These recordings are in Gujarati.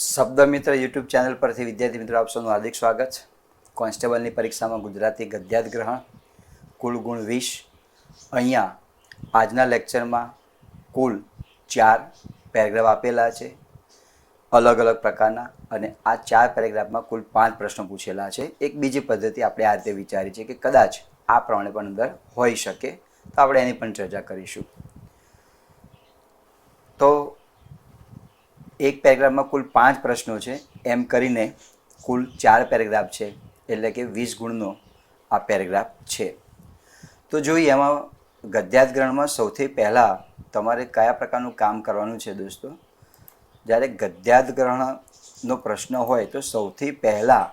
શબ્દમિત્ર યુટ્યુબ ચેનલ પરથી વિદ્યાર્થી મિત્રો આપ સૌનું હાર્દિક સ્વાગત છે. કોન્સ્ટેબલની પરીક્ષામાં ગુજરાતી ગદ્યાર્થ ગ્રહણ કુલ ગુણ 20. અહીંયા આજના લેક્ચરમાં કુલ 4 પેરેગ્રાફ આપેલા છે અલગ અલગ પ્રકારના, અને આ 4 પેરેગ્રાફમાં કુલ 5 પ્રશ્નો પૂછેલા છે. એક બીજી પદ્ધતિ આપણે આ રીતે વિચારી છે કે કદાચ આ પ્રમાણે પણ અંદર હોઈ શકે, તો આપણે એની પણ ચર્ચા કરીશું. તો એક પેરેગ્રાફમાં કુલ 5 પ્રશ્નો છે, એમ કરીને કુલ 4 પેરેગ્રાફ છે, એટલે કે 20 ગુણનો આ પેરેગ્રાફ છે. તો જોઈએ એમાં ગદ્યાર્થ ગ્રહણમાં સૌથી પહેલાં તમારે કયા પ્રકારનું કામ કરવાનું છે દોસ્તો. જ્યારે ગદ્યાર્થ ગ્રહણનો પ્રશ્ન હોય તો સૌથી પહેલાં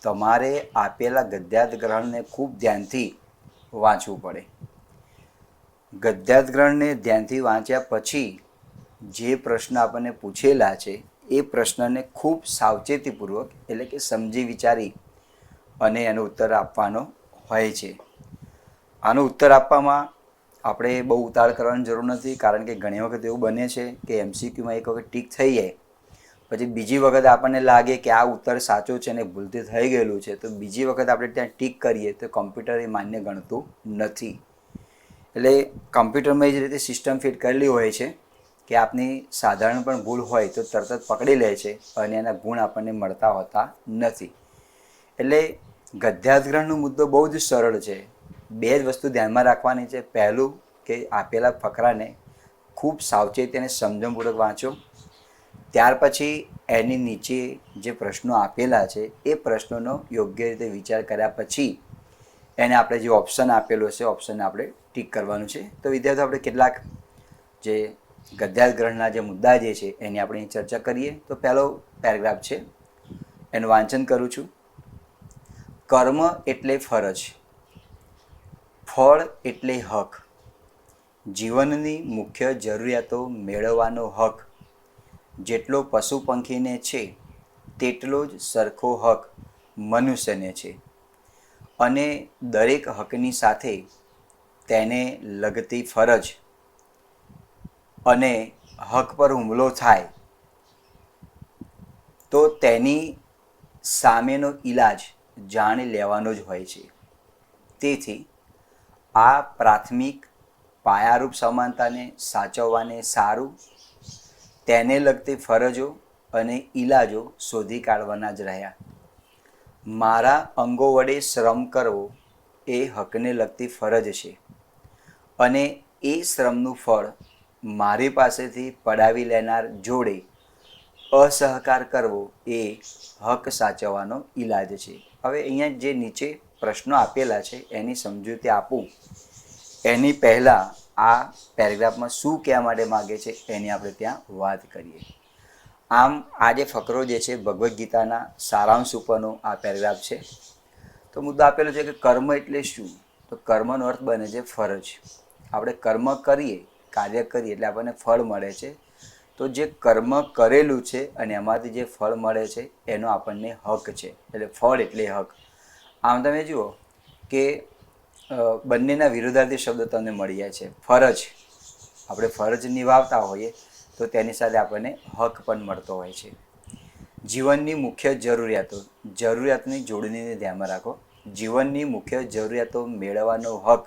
તમારે આપેલા ગદ્યાર્થ ગ્રહણને ખૂબ ધ્યાનથી વાંચવું પડે. ગદ્યાર્થ ગ્રહણને ધ્યાનથી વાંચ્યા પછી જે પ્રશ્ન આપણને પૂછેલા છે એ પ્રશ્નને ખૂબ સાવચેતીપૂર્વક, એટલે કે સમજી વિચારી અને એનો ઉત્તર આપવાનો હોય છે. આનો ઉત્તર આપવામાં આપણે બહુ ઉતાવળ કરવાની જરૂર નથી, કારણ કે ઘણી વખત એવું બને છે કે MCQમાં એક વખત ટીક થઈ જાય પછી બીજી વખત આપણને લાગે કે આ ઉત્તર સાચો છે અને ભૂલથી થઈ ગયેલું છે, તો બીજી વખત આપણે ત્યાં ટીક કરીએ તો કમ્પ્યુટર એ માન્ય ગણતું નથી. એટલે કમ્પ્યુટરમાં એ જ રીતે સિસ્ટમ ફિટ કરેલી હોય છે કે આપની સાધારણ પણ ભૂલ હોય તો તરત જ પકડી લે છે અને એના ગુણ આપણને મળતા હોતા નથી. એટલે ગદ્યાર્થ ગ્રહણનો મુદ્દો બહુ જ સરળ છે. 2 જ વસ્તુ ધ્યાનમાં રાખવાની છે. પહેલું કે આપેલા ફકરાને ખૂબ સાવચેતી અને સમજણપૂર્વક વાંચો. ત્યાર પછી એની નીચે જે પ્રશ્નો આપેલા છે એ પ્રશ્નોનો યોગ્ય રીતે વિચાર કર્યા પછી એને આપણે જે ઓપ્શન આપેલો છે ઓપ્શનને આપણે ટીક કરવાનું છે. તો વિદ્યાર્થીઓ આપણે કેટલાક જે ગદ્યાર્થ ગ્રહણના જે મુદ્દા જે છે એની આપણે ચર્ચા કરીએ. તો પહેલો પેરેગ્રાફ છે, એનું વાંચન કરું છું. કર્મ એટલે ફરજ, ફળ એટલે હક, જીવનની મુખ્ય જરૂરિયાતો મેળવવાનો હક જેટલો પશુ પંખીને છે તેટલો જ સરખો હક મનુષ્યને છે, અને દરેક હકની સાથે તેને લગતી ફરજ અને હક પર હુમલો થાય તો તેની સામેનો ઈલાજ જાણી લેવાનો જ હોય છે. તેથી આ પ્રાથમિક પાયારૂપ સમાનતાને સાચવવાને સારું તેને લગતી ફરજો અને ઈલાજો શોધી કાઢવાના જ રહ્યા. મારા અંગો વડે શ્રમ કરવો એ હકને લગતી ફરજ છે, અને એ શ્રમનું ફળ મારી પાસેથી પડાવી લેનાર જોડે અસહકાર કરવો એ હક સાચવવાનો ઈલાજ છે. હવે અહીંયા જે નીચે પ્રશ્નો આપેલા છે એની સમજૂતી આપું એની પહેલાં આ પેરેગ્રાફમાં શું કહેવા માટે માગે છે એની આપણે ત્યાં વાત કરીએ. આમ આ જે ફકરો જે છે ભગવદ્ ગીતાના સારાંશ ઉપરનો આ પેરેગ્રાફ છે. તો મુદ્દો આપેલો છે કે કર્મ એટલે શું? તો કર્મનો અર્થ બને છે ફરજ. આપણે કર્મ કરીએ, કાર્ય કરીએ એટલે આપણને ફળ મળે છે. તો જે કર્મ કરેલું છે અને એમાંથી જે ફળ મળે છે એનો આપણને હક છે. એટલે ફળ એટલે હક. આમ તમે જુઓ કે બંનેના વિરુદ્ધાર્થી શબ્દો તમને મળી જાય છે. ફરજ, આપણે ફરજ નિભાવતા હોઈએ તો તેની સાથે આપણને હક પણ મળતો હોય છે. જીવનની મુખ્ય જરૂરિયાતો, જરૂરિયાતની જોડણીને ધ્યાનમાં રાખો. જીવનની મુખ્ય જરૂરિયાતો મેળવવાનો હક,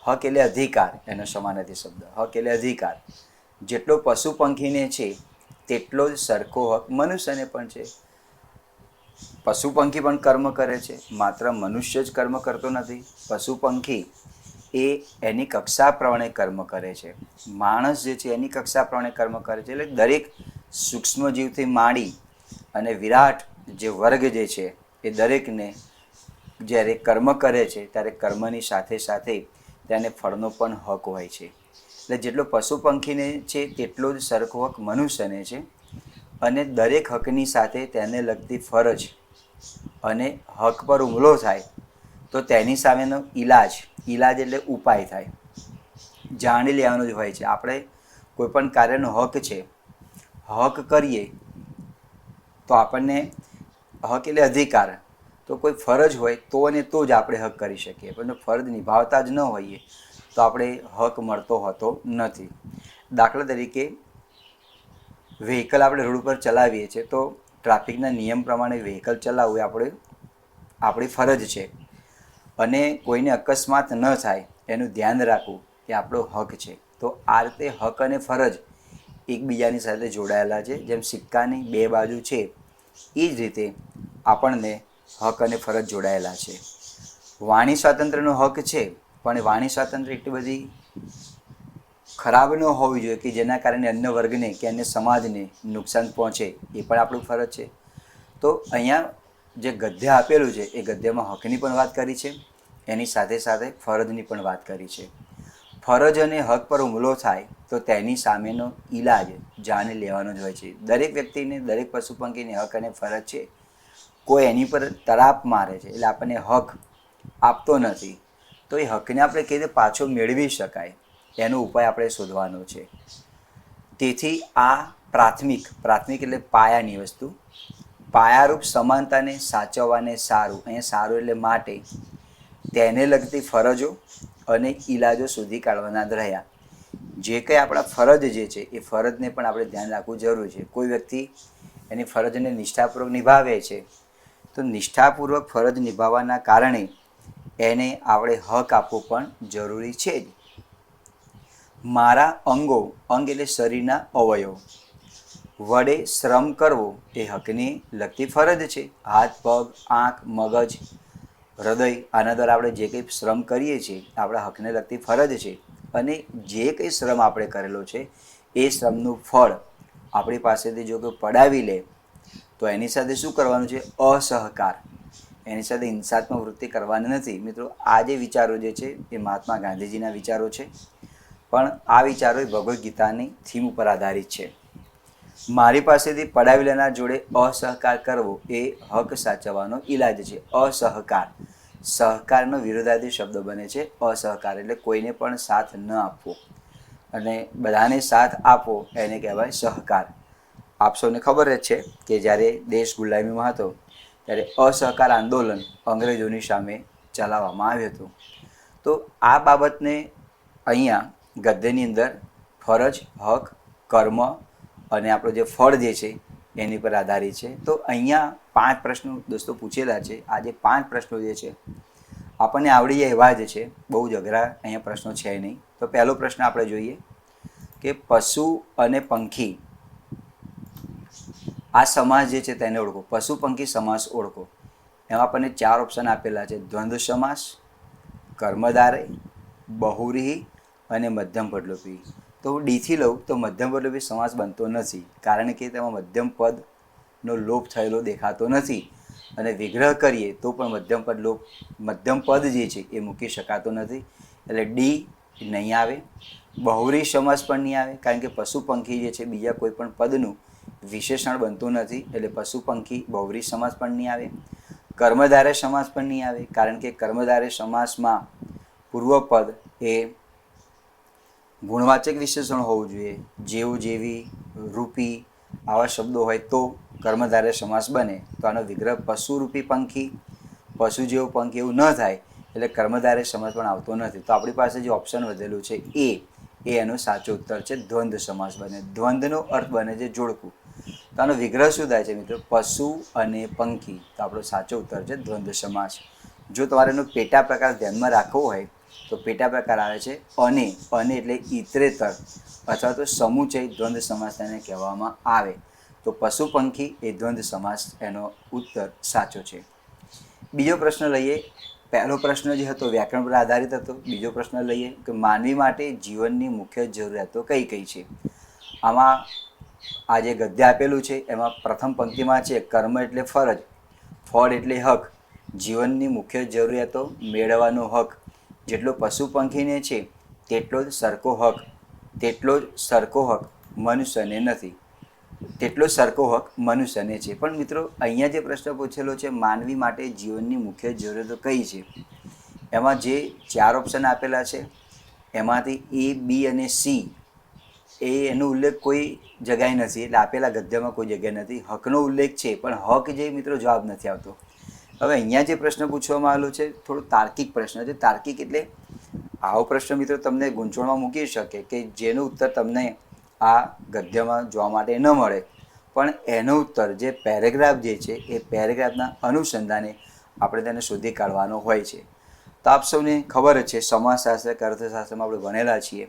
હક એટલે અધિકાર, એનો સમાનાર્થી શબ્દ હક એટલે અધિકાર જેટલો પશુ પંખીને છે તેટલો જ સરખો હક મનુષ્યને પણ છે. પશુ પંખી પણ કર્મ કરે છે, માત્ર મનુષ્ય જ કર્મ કરતો નથી. પશુ પંખી એ એની કક્ષા પ્રમાણે કર્મ કરે છે, માણસ જે છે એની કક્ષા પ્રમાણે કર્મ કરે છે. એટલે દરેક સૂક્ષ્મ જીવથી માંડી અને વિરાટ જે વર્ગ જે છે એ દરેકને જ્યારે કર્મ કરે છે ત્યારે કર્મની સાથે સાથે તેને ફળનો પણ હક હોય છે. એટલે જેટલો પશુ પંખીને છે તેટલો જ સરખો હક મનુષ્યને છે, અને દરેક હકની સાથે તેને લગતી ફરજ અને હક પર હુમલો થાય તો તેની સામેનો ઈલાજ, ઈલાજ એટલે ઉપાય થાય, જાણી લેવાનો જ હોય છે. આપણે કોઈપણ કાર્યનો હક છે, હક કરીએ તો આપણને હક એટલે અધિકાર, તો કોઈ ફરજ હોય તો અને તો જ આપણે હક કરી શકીએ, પણ ફરજ નિભાવતા જ ન હોઈએ તો આપણે હક મળતો હોતો નથી. દાખલા તરીકે વ્હીકલ આપણે રોડ ઉપર ચલાવીએ છીએ તો ટ્રાફિકના નિયમ પ્રમાણે વ્હીકલ ચલાવવું એ આપણી ફરજ છે અને કોઈને અકસ્માત ન થાય એનું ધ્યાન રાખવું એ આપણો હક છે. તો આ રીતે હક અને ફરજ એકબીજાની સાથે જોડાયેલા છે. જેમ સિક્કાની બે બાજુ છે એ જ રીતે આપણને હક અને ફરજ જોડાયેલા છે. વાણી સ્વાતંત્ર્યનો હક છે, પણ વાણી સ્વાતંત્ર્ય એટલી બધી ખરાબ ન હોવી જોઈએ કે જેના કારણે અન્ય વર્ગને કે અન્ય સમાજને નુકસાન પહોંચે, એ પણ આપણું ફરજ છે. તો અહીંયા જે ગદ્ય આપેલું છે એ ગદ્યમાં હકની પણ વાત કરી છે, એની સાથે સાથે ફરજની પણ વાત કરી છે. ફરજ અને હક પર હુમલો થાય તો તેની સામેનો ઈલાજ જાણે લેવાનો જ હોય છે. દરેક વ્યક્તિને, દરેક પશુ પંખીને હક અને ફરજ છે. કોઈ એની પર તરાપ મારે છે એટલે આપણને હક આપતો નથી, તો એ હકને આપણે કેવી રીતે પાછો મેળવી શકાય એનો ઉપાય આપણે શોધવાનો છે. તેથી આ પ્રાથમિક એટલે પાયાની વસ્તુ, પાયારૂપ સમાનતાને સાચવવાને સારું, અહીંયા સારું એટલે માટે તેને લગતી ફરજો અને ઈલાજો શોધી કાઢવાના જ રહ્યા. જે કંઈ આપણા ફરજ જે છે એ ફરજને પણ આપણે ધ્યાન રાખવું જરૂરી છે. કોઈ વ્યક્તિ એની ફરજને નિષ્ઠાપૂર્વક નિભાવે છે તો નિષ્ઠાપૂર્વક ફરજ નિભાવવાના કારણે એને આપણે હક આપવો પણ જરૂરી છે જ. મારા અંગો, અંગ એટલે શરીરના અવયવ વડે શ્રમ કરવો એ હકની લગતી ફરજ છે. હાથ, પગ, આંખ, મગજ, હૃદય, આના દ્વારા આપણે જે કંઈ શ્રમ કરીએ છીએ આપણા હકને લગતી ફરજ છે. અને જે કંઈ શ્રમ આપણે કરેલો છે એ શ્રમનું ફળ આપણી પાસેથી જો કોઈ પડાવી લે તો એની સાથે શું કરવાનું છે? અસહકાર. એની સાથે હિંસાત્મક વૃત્તિ કરવાની નથી. મિત્રો, આ જે વિચારો જે છે એ મહાત્મા ગાંધીજીના વિચારો છે, પણ આ વિચારો ભગવદ્ ગીતાની થીમ ઉપર આધારિત છે. મારી પાસેથી પડાવી લેનાર જોડે અસહકાર કરવો એ હક સાચવવાનો ઈલાજ છે. અસહકાર, સહકારનો વિરોધાર્થી શબ્દ બને છે અસહકાર, એટલે કોઈને પણ સાથ ન આપવો અને બધાને સાથ આપવો એને કહેવાય સહકાર. આપ સૌને ખબર જ છે કે જ્યારે દેશ ગુલામીમાં હતો ત્યારે અસહકાર આંદોલન અંગ્રેજોની સામે ચલાવવામાં આવ્યું હતું. તો આ બાબતને અહીંયા ગદ્યની અંદર ફરજ, હક, કર્મ અને આપણો જે ફળ જે છે એની પર આધારિત છે. તો અહીંયા 5 પ્રશ્નો દોસ્તો પૂછેલા છે. આ જે 5 પ્રશ્નો જે છે આપણને આવડી જાય એવા જ છે, બહુ જ અઘરા અહીંયા પ્રશ્નો છે નહીં. તો પહેલો પ્રશ્ન આપણે જોઈએ કે પશુ અને પંખી આ સમાસ જે છે તેને ઓળખો. પશુ પંખી સમાસ ઓળખો. એમાં આપણને 4 ઓપ્શન આપેલા છે: દ્વંદ્વ સમાસ, કર્મધારય, બહુવ્રીહી અને મધ્યમ પદલોપી. તો હું ડીથી લઉં તો મધ્યમ પદલોપી સમાસ બનતો નથી, કારણ કે તેમાં મધ્યમ પદનો લોપ થયેલો દેખાતો નથી અને વિગ્રહ કરીએ તો પણ મધ્યમ પદ જે છે એ મૂકી શકાતો નથી, એટલે ડી નહીં આવે. બહુવ્રીહી સમાસ પણ નહીં આવે, કારણ કે પશુ પંખી જે છે બીજા કોઈ પણ પદનું વિશેષણ બનતું નથી, એટલે પશુ પંખી બહુવ્રીહી સમાસ પણ નહીં આવે. કર્મધારય સમાસ પણ નહીં આવે, કારણ કે કર્મધારય સમાસમાં પૂર્વપદ એ ગુણવાચક વિશેષણ હોવું જોઈએ. જેવું, જેવી, રૂપી આવા શબ્દો હોય તો કર્મધારય સમાસ બને. તો આનો વિગ્રહ પશુરૂપી પંખી, પશુ જેવું પંખી એવું ન થાય, એટલે કર્મધારય સમાસ પણ આવતો નથી. તો આપણી પાસે જે ઓપ્શન વધેલું છે એ એનો સાચો ઉત્તર છે. દ્વંદ્વ સમાસ બને. દ્વંદ્વનો અર્થ બને છે જોડકું. તો આનો વિગ્રહ શું થાય છે મિત્રો? પશુ અને પંખી. તો આપણો સાચો ઉત્તર છે દ્વંદ્વ સમાસ. જો તમારે એનો પેટા પ્રકાર ધ્યાનમાં રાખવો હોય તો પેટા પ્રકાર આવે છે અને એટલે ઇતરેતર અથવા તો સમુચય દ્વંદ્વ સમાસ તેને કહેવામાં આવે. તો પશુ પંખી એ દ્વંદ્વ સમાસ એનો ઉત્તર સાચો છે. બીજો પ્રશ્ન લઈએ. પહેલો પ્રશ્ન જે હતો વ્યાકરણ પર આધારિત હતો. બીજો પ્રશ્ન લઈએ કે માનવી માટે જીવનની મુખ્ય જરૂરિયાતો કઈ કઈ છે? આમાં આ જે ગદ્ય આપેલું છે એમાં પ્રથમ પંક્તિમાં છે કર્મ એટલે ફરજ, ફળ એટલે હક, જીવનની મુખ્ય જરૂરિયાતો મેળવવાનો હક જેટલો પશુ પંખીને છે તેટલો જ સરખો હક મનુષ્યને નથી. તેટલો સરખો હક મનુષ્યને છે. પણ મિત્રો, અહીંયા જે પ્રશ્ન પૂછેલો છે માનવી માટે જીવનની મુખ્ય જરૂરિયાતો કઈ છે, એમાં જે 4 ઓપ્શન આપેલા છે એમાંથી એ, બી અને સી એનો ઉલ્લેખ કોઈ જગ્યાએ નથી, એટલે આપેલા ગદ્યમાં કોઈ જગ્યાએ નથી. હકનો ઉલ્લેખ છે પણ હક જે મિત્રો જવાબ નથી આવતો. હવે અહીંયા જે પ્રશ્ન પૂછવામાં આવેલો છે થોડો તાર્કિક પ્રશ્ન છે. તાર્કિક એટલે આવો પ્રશ્ન મિત્રો તમને ગૂંચવણમાં મૂકી શકે કે જેનો ઉત્તર તમને આ ગદ્યમાં જોવા માટે ન મળે, પણ એનો ઉત્તર જે પેરેગ્રાફ જે છે એ પેરેગ્રાફના અનુસંધાને આપણે તેને શોધી કાઢવાનો હોય છે. તો આપ સૌને ખબર જ છે, સમાજશાસ્ત્ર કે અર્થશાસ્ત્રમાં આપણે ભણેલા છીએ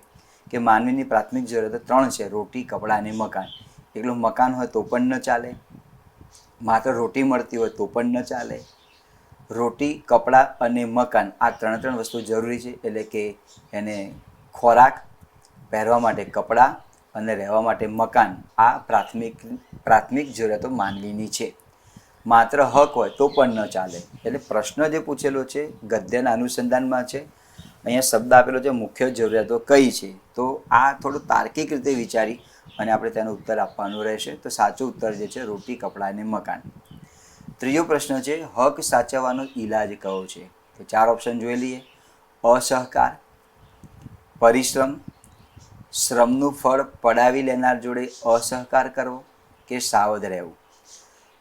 કે માનવીની પ્રાથમિક જરૂરિયાતો 3 છે: રોટી, કપડાં અને મકાન. એકલું મકાન હોય તો પણ ન ચાલે, માત્ર રોટી મળતી હોય તો પણ ન ચાલે. રોટી, કપડાં અને મકાન આ 3 વસ્તુ જરૂરી છે. એટલે કે એને ખોરાક, પહેરવા માટે કપડાં અને રહેવા માટે મકાન, આ પ્રાથમિક જરૂરિયાતો માનવીની છે. માત્ર હક હોય તો પણ ન ચાલે. એટલે પ્રશ્ન જે પૂછેલો છે ગદ્યના અનુસંધાનમાં છે. અહીંયા શબ્દ આપેલો છે મુખ્ય જરૂરિયાતો કઈ છે. તો આ થોડું તાર્કિક રીતે વિચારી અને આપણે તેનો ઉત્તર આપવાનો રહેશે. તો સાચો ઉત્તર જે છે રોટી, કપડાં અને મકાન. ત્રીજો પ્રશ્ન છે હક સાચવવાનો ઈલાજ કયો છે. તો 4 ઓપ્શન જોઈ લઈએ. અસહકાર, પરિશ્રમ, શ્રમનું ફળ પડાવી લેનાર જોડે અસહકાર કરવો કે સાવધ રહેવું.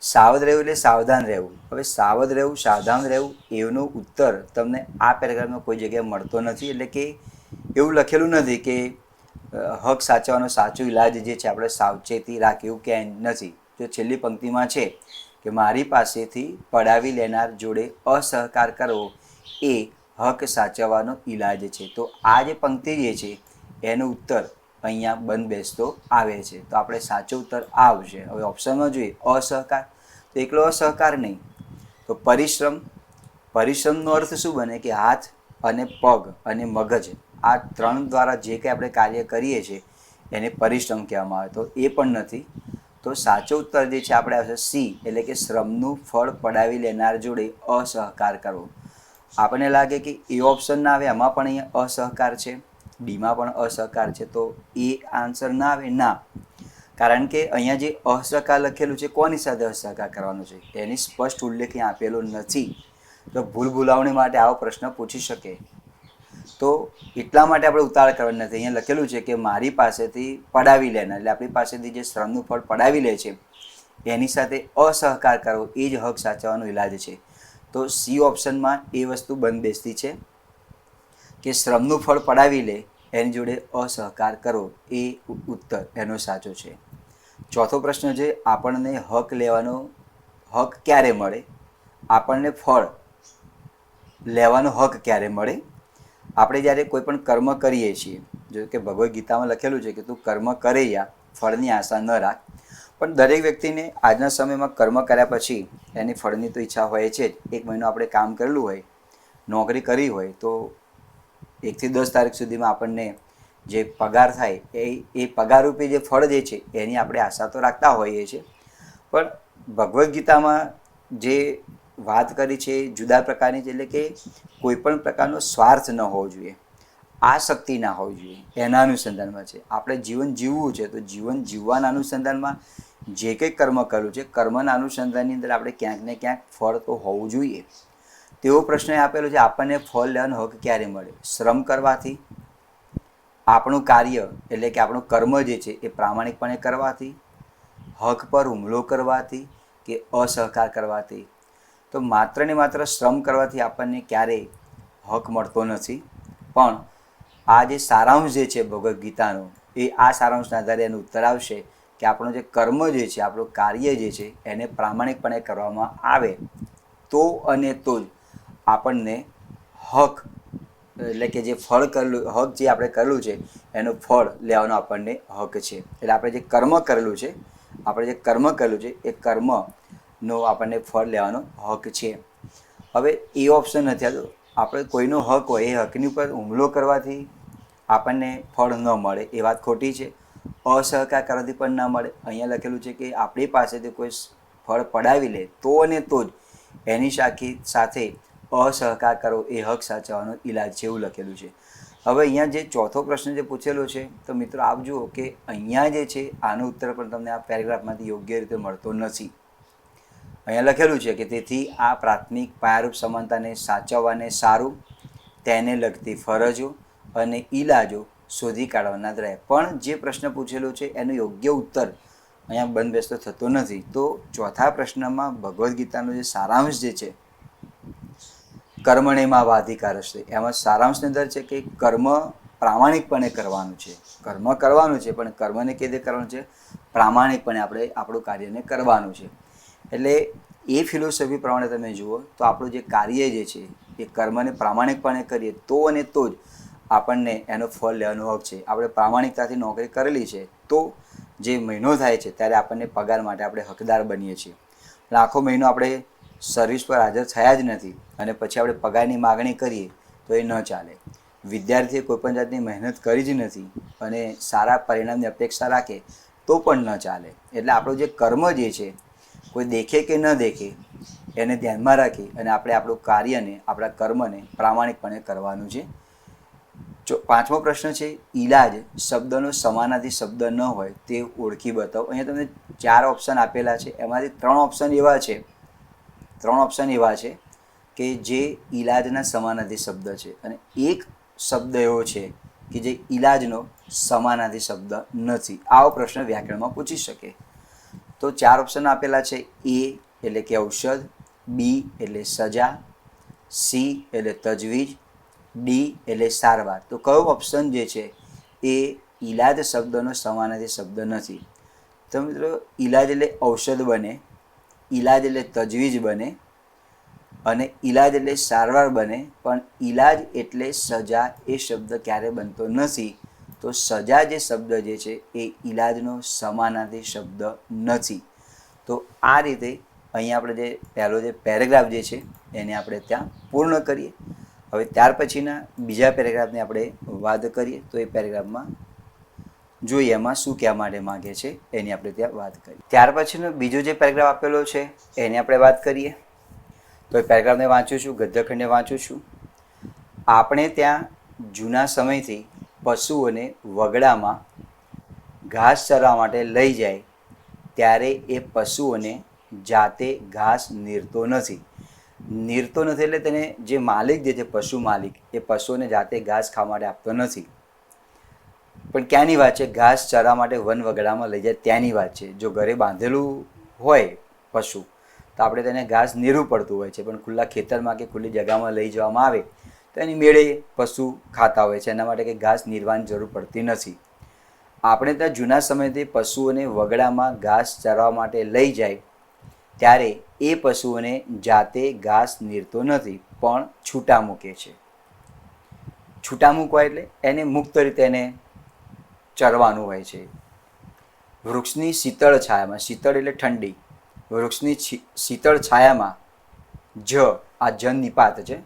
સાવધ રહેવું એટલે સાવધાન રહેવું. હવે સાવધ રહેવું, સાવધાન રહેવું એનો ઉત્તર તમને આ પેરેગ્રાફમાં કોઈ જગ્યાએ મળતો નથી. એટલે કે એવું લખેલું નથી કે હક સાચવવાનો સાચો ઈલાજ જે છે આપણે સાવચેતી રાખવી, એવું ક્યાંય નથી. જો છેલ્લી પંક્તિમાં છે કે મારી પાસેથી પડાવી લેનાર જોડે અસહકાર કરવો એ હક સાચવવાનો ઈલાજ છે. તો આ જે પંક્તિ જે છે એનો ઉત્તર અહીંયા બંધ બેસતો આવે છે. તો આપણે સાચો ઉત્તર આવશે. હવે ઓપ્શનમાં જોઈએ અસહકાર, તો એકલો અસહકાર નહીં, તો પરિશ્રમ. પરિશ્રમનો અર્થ શું બને કે હાથ અને પગ અને મગજ આ 3 દ્વારા જે કંઈ આપણે કાર્ય કરીએ છીએ એને પરિશ્રમ કહેવામાં આવે. તો એ પણ નથી. તો સાચો ઉત્તર જે છે આપણે આવશે સી, એટલે કે શ્રમનું ફળ પડાવી લેનાર જોડે અસહકાર કરવો. આપણને લાગે કે એ ઓપ્શન ના આવે, એમાં પણ અહીંયા અસહકાર છે, ડીમાં પણ અસહકાર છે, તો એ આન્સર ના આવે. ના, કારણ કે અહીંયા જે અસહકાર લખેલું છે કોની સાથે અસહકાર કરવાનો છે એની સ્પષ્ટ ઉલ્લેખ અહીં આપેલો નથી. તો ભૂલ ભૂલાવણી માટે આવો પ્રશ્ન પૂછી શકે. તો એટલા માટે આપણે ઉતાવળ કરવાની નથી. અહીંયા લખેલું છે કે મારી પાસેથી પડાવી લેનાર, એટલે આપણી પાસેથી જે શ્રમનું ફળ પડાવી લે છે એની સાથે અસહકાર કરવો એ જ હક સાચવવાનો ઈલાજ છે. તો સી ઓપ્શનમાં એ વસ્તુ બંધ બેસતી છે કે શ્રમનું ફળ પડાવી લે એની જોડે અસહકાર કરવો એ ઉત્તર એનો સાચો છે. ચોથો પ્રશ્ન છે આપણને હક લેવાનો હક ક્યારે મળે. આપણને ફળ લેવાનો હક ક્યારે મળે. આપણે જ્યારે કોઈ પણ કર્મ કરીએ છીએ, જો કે ભગવદ્ ગીતામાં લખેલું છે કે તું કર્મ કરે યા ફળની આશા ન રાખ. પણ દરેક વ્યક્તિને આજના સમયમાં કર્મ કર્યા પછી એની ફળની તો ઈચ્છા હોય છે જ. 1 મહિનો આપણે કામ કરેલું હોય, નોકરી કરી હોય, તો 1 થી 10 તારીખ સુધીમાં આપણને જે પગાર થાય એ પગારરૂપી જે ફળ જે છે એની આપણે આશા તો રાખતા હોઈએ છીએ. પણ ભગવદ્ ગીતામાં જે વાત કરી છે જુદા પ્રકારની છે. એટલે કે કોઈ પણ પ્રકારનો સ્વાર્થ ન હોવો જોઈએ, આસક્તિ ના હોવી જોઈએ, એના અનુસંધાનમાં છે. આપણે જીવન જીવવું છે તો જીવન જીવવાના અનુસંધાનમાં જે કંઈ કર્મ કરવું છે કર્મના અનુસંધાનની અંદર આપણે ક્યાંક ને ક્યાંક ફળ તો હોવું જોઈએ. તેવો પ્રશ્ન આપેલો છે આપણને ફળ લેવાનો હક ક્યારે મળે. શ્રમ કરવાથી, આપણું કાર્ય એટલે કે આપણું કર્મ જે છે એ પ્રામાણિકપણે કરવાથી, હક પર હુમલો કરવાથી કે અસહકાર કરવાથી. તો માત્ર ને માત્ર શ્રમ કરવાથી આપણને ક્યારેય હક મળતો નથી. પણ આ જે સારાંશ જે છે ભગવદ્ ગીતાનો એ આ સારાંશના આધારે એનો ઉત્તર આવશે કે આપણું જે કર્મ જે છે, આપણું કાર્ય જે છે એને પ્રામાણિકપણે કરવામાં આવે તો અને તો જ આપણને હક, એટલે કે જે ફળ કરેલું હક જે આપણે કરેલું છે એનું ફળ લેવાનો આપણને હક છે. એટલે આપણે જે કર્મ કરેલું છે, આપણે જે કર્મ કરેલું છે એ કર્મનો આપણને ફળ લેવાનો હક છે. હવે એ ઓપ્શન નથી આવતો. આપણે કોઈનો હક હોય એ હકની ઉપર હુમલો કરવાથી આપણને ફળ ન મળે એ વાત ખોટી છે. અસહકાર કરવાથી પણ ના મળે. અહીંયા લખેલું છે કે આપણી પાસેથી કોઈ ફળ પડાવી લે તો અને તો જ એની સાથે અસહકાર કરવો એ હક સાચવવાનો ઈલાજ છે, એવું લખેલું છે. હવે અહીંયા જે ચોથો પ્રશ્ન જે પૂછેલો છે તો મિત્રો આપ જુઓ કે અહીંયા જે છે આનો ઉત્તર પણ તમને આ પેરેગ્રાફમાંથી યોગ્ય રીતે મળતો નથી. અહીંયા લખેલું છે કે તેથી આ પ્રાથમિક પાયારૂપ સમાનતાને સાચવવાને સારું, તેને લગતી ફરજો અને ઈલાજો શોધી કાઢવાના જ રહે. પણ જે પ્રશ્ન પૂછેલો છે એનો યોગ્ય ઉત્તર અહીંયા બંધ બેસતો થતો નથી. તો ચોથા પ્રશ્નમાં ભગવદ્ ગીતાનો જે સારાંશ જે છે કર્મણેમાં વાધિકાર હશે, એમાં સારાંશની અંદર છે કે કર્મ પ્રામાણિકપણે કરવાનું છે. કર્મ કરવાનું છે, પણ કર્મને કેવી રીતે કરવાનું છે? પ્રામાણિકપણે આપણે આપણું કાર્યને કરવાનું છે. એટલે એ ફિલોસોફી પ્રમાણે તમે જુઓ તો આપણું જે કાર્ય જે છે એ કર્મને પ્રામાણિકપણે કરીએ તો અને તો જ આપણને એનો ફળ લેવાનો હક છે. આપણે પ્રામાણિકતાથી નોકરી કરેલી છે તો જે મહિનો થાય છે ત્યારે આપણને પગાર માટે આપણે હકદાર બનીએ છીએ. આખો મહિનો આપણે સર્વિસ પર હાજર થયા જ નથી અને પછી આપણે પગારની માગણી કરીએ તો એ ન ચાલે. વિદ્યાર્થીએ કોઈપણ જાતની મહેનત કરી જ નથી અને સારા પરિણામની અપેક્ષા રાખે તો પણ ન ચાલે. એટલે આપણું જે કર્મ જે છે, કોઈ દેખે કે ન દેખે એને ધ્યાનમાં રાખી અને આપણે આપણું કાર્યને, આપણા કર્મને પ્રામાણિકપણે કરવાનું છે. પાંચમો પ્રશ્ન છે, ઈલાજ શબ્દનો સમાનાર્થી શબ્દ ન હોય તે ઓળખી બતાવો. અહીંયા તમને 4 ઓપ્શન આપેલા છે, એમાંથી 3 ઓપ્શન એવા છે કે જે ઈલાજના સમાનાર્થી શબ્દ છે અને એક શબ્દ એવો છે કે જે ઈલાજનો સમાનાર્થી શબ્દ નથી. આવો પ્રશ્ન વ્યાકરણમાં પૂછી શકે. તો 4 ઓપ્શન આપેલા છે. એ એટલે કે ઔષધ, બી એટલે સજા, સી એટલે તજવીજ, ડી એટલે સારવાર. તો કયો ઓપ્શન જે છે એ ઈલાજ શબ્દનો સમાનાર્થી શબ્દ નથી? તો મિત્રો ઈલાજ એટલે ઔષધ બને, ઈલાજ એટલે તજવીજ બને અને ઈલાજ એટલે સારવાર બને, પણ ઈલાજ એટલે સજા એ શબ્દ ક્યારે બનતો નથી. તો સજા જે શબ્દ જે છે એ ઈલાજનો સમાનાર્થી શબ્દ નથી. તો આ રીતે અહીંયા આપણે જે પહેલો જે પેરેગ્રાફ જે છે એને આપણે ત્યાં પૂર્ણ કરીએ. હવે ત્યાર પછીના બીજા પેરેગ્રાફની આપણે વાત કરીએ. તો એ પેરેગ્રાફમાં જોઈએ એમાં શું કહેવા માટે માગે છે એની આપણે ત્યાં વાત કરીએ. ત્યાર પછીનો બીજો જે પેરેગ્રાફ આપેલો છે એની આપણે વાત કરીએ. તો એ પેરેગ્રાફને વાંચું છું, ગદ્યખંડને વાંચું છું. આપણે ત્યાં જૂના સમયથી પશુઓને વગડામાં ઘાસ ચરવા માટે લઈ જાય ત્યારે એ પશુઓને જાતે ઘાસ નીરતો નથી. નીરતો નથી એટલે તેને જે માલિક જે છે, પશુ માલિક, એ પશુઓને જાતે ઘાસ ખાવા માટે આપતો નથી. પણ ક્યાંની વાત છે? ઘાસ ચરવા માટે વન વગડામાં લઈ જાય ત્યાંની વાત છે. જો ઘરે બાંધેલું હોય પશુ તો આપણે તેને ઘાસ નીરવું પડતું હોય છે, પણ ખુલ્લા ખેતરમાં કે ખુલ્લી જગ્યામાં લઈ જવામાં આવે તો એની મેળે પશુ ખાતા હોય છે. એના માટે કંઈ ઘાસ નીરવાની જરૂર પડતી નથી. આપણે ત્યાં જૂના સમયથી પશુઓને વગડામાં ઘાસ ચરવા માટે લઈ જાય ત્યારે એ પશુઓને જાતે ઘાસ નીરતો નથી, પણ છૂટા મૂકે છે. છૂટા મૂકવા એટલે એને મુક્ત રીતે એને ચરવાનું હોય છે. વૃક્ષની શીતળ છાયામાં, શીતળ એટલે ઠંડી, વૃક્ષની શીતળ છાયામાં આ જન નિપાત છે.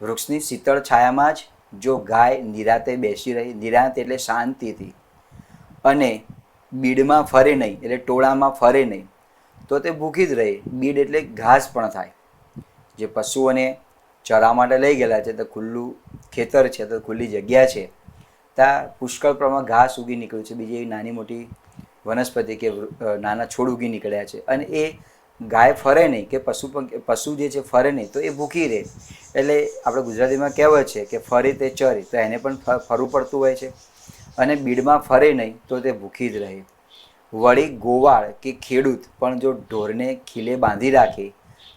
વૃક્ષની શીતળ છાયામાં જ જો ગાય નિરાતે બેસી રહી, નિરાંત એટલે શાંતિથી, અને બીડમાં ફરે નહીં એટલે ટોળામાં ફરે નહીં, તો તે ભૂખી જ રહે. બીડ એટલે ઘાસ પણ થાય. જે પશુઓને ચરવા માટે લઈ ગયેલા છે તો ખુલ્લું ખેતર છે, તો ખુલ્લી જગ્યા છે, ત્યાં પુષ્કળ પ્રમાણમાં ઘાસ ઉગી નીકળ્યું છે, બીજી એવી નાની મોટી વનસ્પતિ કે નાના છોડ ઉગી નીકળ્યા છે, અને એ ગાય ફરે નહીં કે પશુ જે છે ફરે નહીં તો એ ભૂખી રહે. એટલે આપણે ગુજરાતીમાં કહેવત છે કે ફરે તે ચરે, તો એને પણ ફરવું પડતું હોય છે. અને બીડમાં ફરે નહીં તો તે ભૂખી જ રહે. વળી ગોવાળ કે ખેડૂત પણ જો ઢોરને ખીલે બાંધી રાખે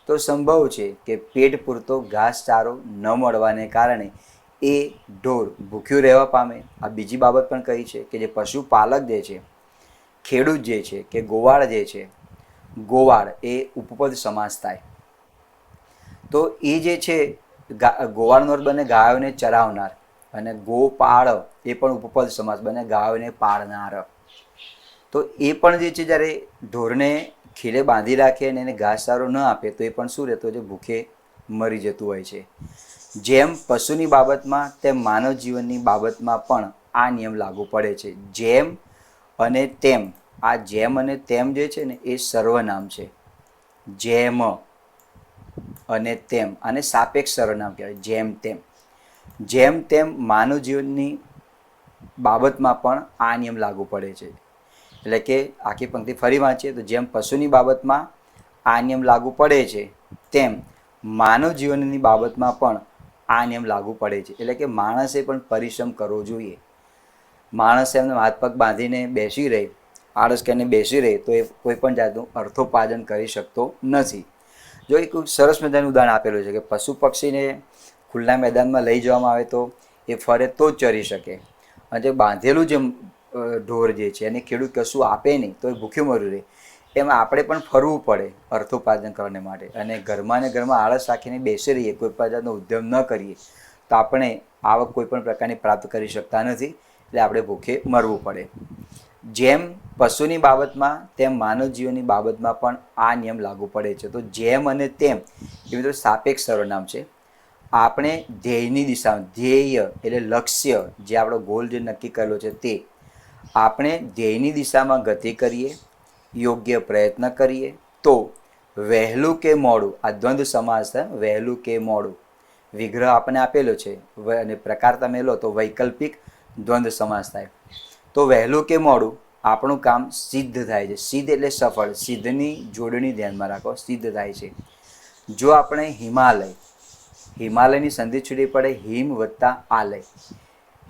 તો સંભવ છે કે પેટ પૂરતો ઘાસચારો ન મળવાને કારણે એ ઢોર ભૂખ્યું રહેવા પામે. આ બીજી બાબત પણ કહી છે કે જે પશુપાલક જે છે, ખેડૂત જે છે કે ગોવાળ જે છે, ગોવાળ એ ઉપપદ સમાસ થાય. તો એ જે છે ગોવાળનો અર્થ બને ગાયોને ચરાવનાર, અને ગોપાળ એ પણ ઉપપદ સમાસ બને ગાયોને પાળનાર. તો એ પણ જે છે જ્યારે ઢોરને ખીલે બાંધી રાખે અને એને ઘાસચારો ન આપે તો એ પણ શું રહેતો છે? ભૂખે મરી જતું હોય છે. જેમ પશુની બાબતમાં તેમ માનવ જીવનની બાબતમાં પણ આ નિયમ લાગુ પડે છે. જેમ અને તેમ, આ જેમ અને તેમ જે છે ને એ સર્વનામ છે. જેમ અને તેમ, આને સાપેક્ષ સર્વનામ કહેવાય. જેમ તેમ, જેમ તેમ માનવ જીવનની બાબતમાં પણ આ નિયમ લાગુ પડે છે. એટલે કે આખી પંક્તિ ફરી વાંચીએ તો જેમ પશુની બાબતમાં આ નિયમ લાગુ પડે છે તેમ માનવ જીવનની બાબતમાં પણ આ નિયમ લાગુ પડે છે. એટલે કે માણસે પણ પરિશ્રમ કરવો જોઈએ. માણસે એમને હાથ પગ બાંધીને બેસી રહે, આળસ કરીને બેસી રહે તો એ કોઈ પણ જાતનું અર્થોપાર્જન કરી શકતો નથી. જો એક સરસ મજાનું ઉદાહરણ આપેલું છે કે પશુ પક્ષીને ખુલ્લા મેદાનમાં લઈ જવામાં આવે તો એ ફરે તો જ ચરી શકે, અને જે બાંધેલું જે ઢોર જે છે એને ખેડૂત કશું આપે નહીં તો એ ભૂખ્યું મર્યું રહે, એમાં આપણે પણ ફરવું પડે અર્થોપાર્જન કરવા માટે. અને ઘરમાં ને ઘરમાં આળસ રાખીને બેસી રહીએ, કોઈ પણ જાતનો ઉદ્યમ ન કરીએ તો આપણે આવક કોઈ પણ પ્રકારની પ્રાપ્ત કરી શકતા નથી, એટલે આપણે ભૂખે મરવું પડે. જેમ પશુની બાબતમાં તેમ માનવ જીવનની બાબતમાં પણ આ નિયમ લાગુ પડે છે. તો જેમ અને તેમ એ બધું સાપેક્ષ સર્વનામ છે. આપણે ધ્યેયની દિશામાં, ધ્યેય એટલે લક્ષ્ય, જે આપણો ગોલ જે નક્કી કરેલો છે તે આપણે ધ્યેયની દિશામાં ગતિ કરીએ, યોગ્ય પ્રયત્ન કરીએ તો વહેલું કે મોડું, આ દ્વંદ્વ સમાસ છે, વહેલું કે મોડું વિગ્રહ આપણને આપેલો છે અને પ્રકાર તમે લો તો વૈકલ્પિક દ્વંદ્વ સમાસ થાય. તો વહેલું કે મોડું આપણું કામ સિદ્ધ થાય છે. સિદ્ધ એટલે સફળ, સિદ્ધની જોડણી ધ્યાનમાં રાખો, સિદ્ધ થાય છે. જો આપણે હિમાલયની સંધિ છૂટી પડે, હિમ વત્તા આલય,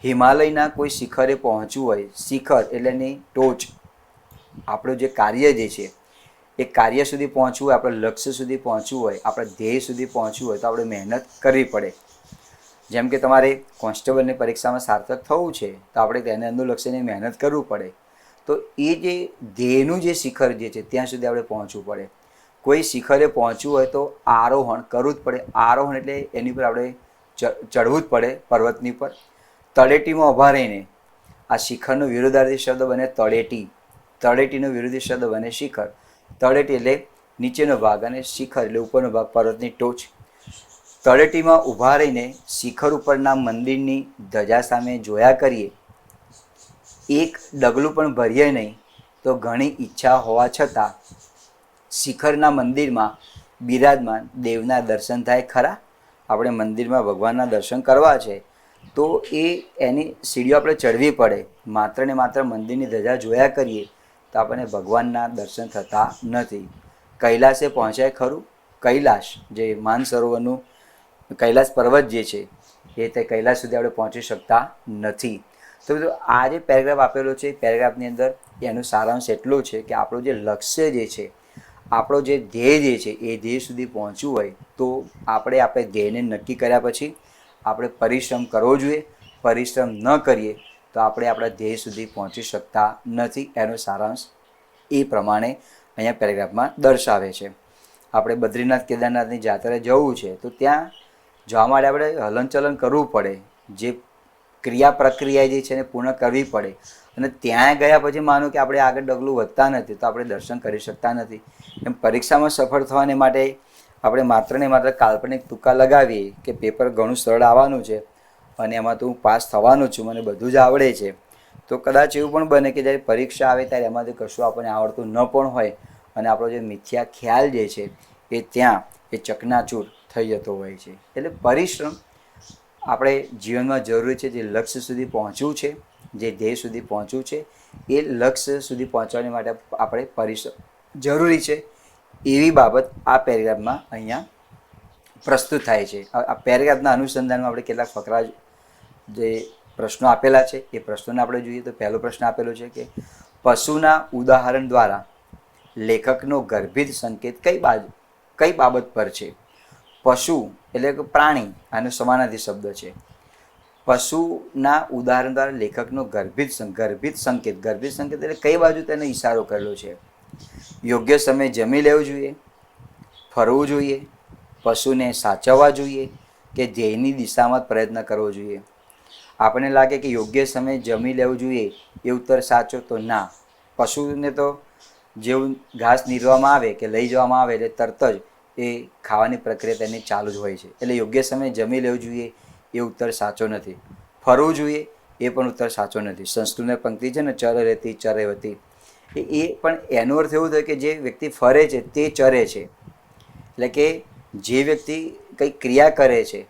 હિમાલયના કોઈ શિખરે પહોંચવું હોય, શિખર એટલે એની ટોચ, આપણું જે કાર્ય જે છે એ કાર્ય સુધી પહોંચવું હોય, આપણે લક્ષ્ય સુધી પહોંચવું હોય, આપણે ધ્યેય સુધી પહોંચવું હોય તો આપણે મહેનત કરવી પડે. જેમ કે તમારે કોન્સ્ટેબલની પરીક્ષામાં સાર્થક થવું છે તો આપણે તેને અનુલક્ષીને મહેનત કરવું પડે. તો એ જે ધ્યેયનું જે શિખર જે છે ત્યાં સુધી આપણે પહોંચવું પડે. કોઈ શિખરે પહોંચવું હોય તો આરોહણ કરવું જ પડે. આરોહણ એટલે એની પર આપણે ચડવું જ પડે પર્વતની પર. તળેટીમાં ઊભા રહીને, આ શિખરનો વિરોધાર્થી શબ્દ બને તળેટી, તળેટીનો વિરોધી શબ્દ બને શિખર. તળેટી એટલે નીચેનો ભાગ અને શિખર એટલે ઉપરનો ભાગ, પર્વતની ટોચ. તળેટીમાં ઊભા રહીને શિખર ઉપરના મંદિરની ધજા સામે જોયા કરીએ, એક ડગલું પણ ભરીએ નહીં તો ઘણી ઈચ્છા હોવા છતાં શિખરના મંદિરમાં બિરાજમાન દેવના દર્શન થાય ખરા? આપણે મંદિરમાં ભગવાનના દર્શન કરવા છે તો એની સીડીઓ આપણે ચડવી પડે. માત્ર ને માત્ર મંદિરની ધજા જોયા કરીએ તો આપણને ભગવાનના દર્શન થતા નથી. કૈલાસે પહોંચાય ખરું? કૈલાશ જે માનસરોવરનું કૈલાસ પર્વત જે છે એ તે કૈલાસ સુધી આપણે પહોંચી શકતા નથી. તો આ જે પેરેગ્રાફ આપેલો છે, પેરેગ્રાફની અંદર એનું સારાંશ એટલું છે કે આપણું જે લક્ષ્ય જે છે, આપણો જે ધ્યેય જે છે એ ધ્યેય સુધી પહોંચવું હોય તો આપણે ધ્યેયને નક્કી કર્યા પછી આપણે પરિશ્રમ કરવો જોઈએ. પરિશ્રમ ન કરીએ તો આપણે આપણા ધ્યેય સુધી પહોંચી શકતા નથી. એનો સારાંશ એ પ્રમાણે અહીંયા પેરેગ્રાફમાં દર્શાવે છે. આપણે બદ્રીનાથ કેદારનાથની જાત્રાએ જવું છે તો ત્યાં જવા માટે આપણે હલનચલન કરવું પડે, જે ક્રિયા પ્રક્રિયા જે છે એને પૂર્ણ કરવી પડે. અને ત્યાં ગયા પછી માનો કે આપણે આગળ ડગલું વધતા નથી તો આપણે દર્શન કરી શકતા નથી. એમ પરીક્ષામાં સફળ થવાને માટે આપણે માત્ર ને માત્ર કાલ્પનિક તુક્કા લગાવીએ કે પેપર ઘણું સરળ આવવાનું છે અને એમાં તો હું પાસ થવાનું છું, મને બધું જ આવડે છે, તો કદાચ એવું પણ બને કે જ્યારે પરીક્ષા આવે ત્યારે એમાંથી કશું આપણને આવડતું ન પણ હોય અને આપણો જે મિથ્યા ખ્યાલ જે છે એ ત્યાં એ ચકનાચૂર થઈ જતો હોય છે. એટલે પરિશ્રમ આપણે જીવનમાં જરૂરી છે. જે લક્ષ્ય સુધી પહોંચવું છે, જે ધ્યેય સુધી પહોંચવું છે, એ લક્ષ્ય સુધી પહોંચવાની માટે આપણે પરિશ્રમ જરૂરી છે. એવી બાબત આ પેરેગ્રાફમાં અહીંયા પ્રસ્તુત થાય છે. આ પેરેગ્રાફના અનુસંધાનમાં આપણે કેટલાક ફકરા જે પ્રશ્નો આપેલા છે એ પ્રશ્નોને આપણે જોઈએ તો પહેલો પ્રશ્ન આપેલો છે કે પશુના ઉદાહરણ દ્વારા લેખકનો ગર્ભિત સંકેત કઈ બાબત પર છે? પશુ એટલે કે પ્રાણી, આનો સમાનાર્થી શબ્દ છે. પશુના ઉદાહરણ દ્વારા લેખકનો ગર્ભિત સંકેત એટલે કઈ બાજુ તેને ઈશારો કરેલો છે? યોગ્ય સમયે જમી લેવું જોઈએ, ફરવું જોઈએ, પશુને સાચવવા જોઈએ કે ધ્યેયની દિશામાં જ પ્રયત્ન કરવો જોઈએ? આપણને લાગે કે યોગ્ય સમયે જમી લેવું જોઈએ એ ઉત્તર સાચો તો ના. પશુને તો જેવું ઘાસ નીરવામાં આવે કે લઈ જવામાં આવે એટલે તરત જ એ ખાવાની પ્રક્રિયા તેની ચાલુ જ હોય છે. એટલે યોગ્ય સમયે જમી લેવું જોઈએ એ ઉત્તર સાચો નથી. ફરવું જોઈએ એ પણ ઉત્તર સાચો નથી. સંસ્કૃતની પંક્તિ છે ને, ચર રહેતી ચરેવતી, એ પણ એનો અર્થ એવું થાય કે જે વ્યક્તિ ફરે છે તે ચરે છે. એટલે કે જે વ્યક્તિ કંઈક ક્રિયા કરે છે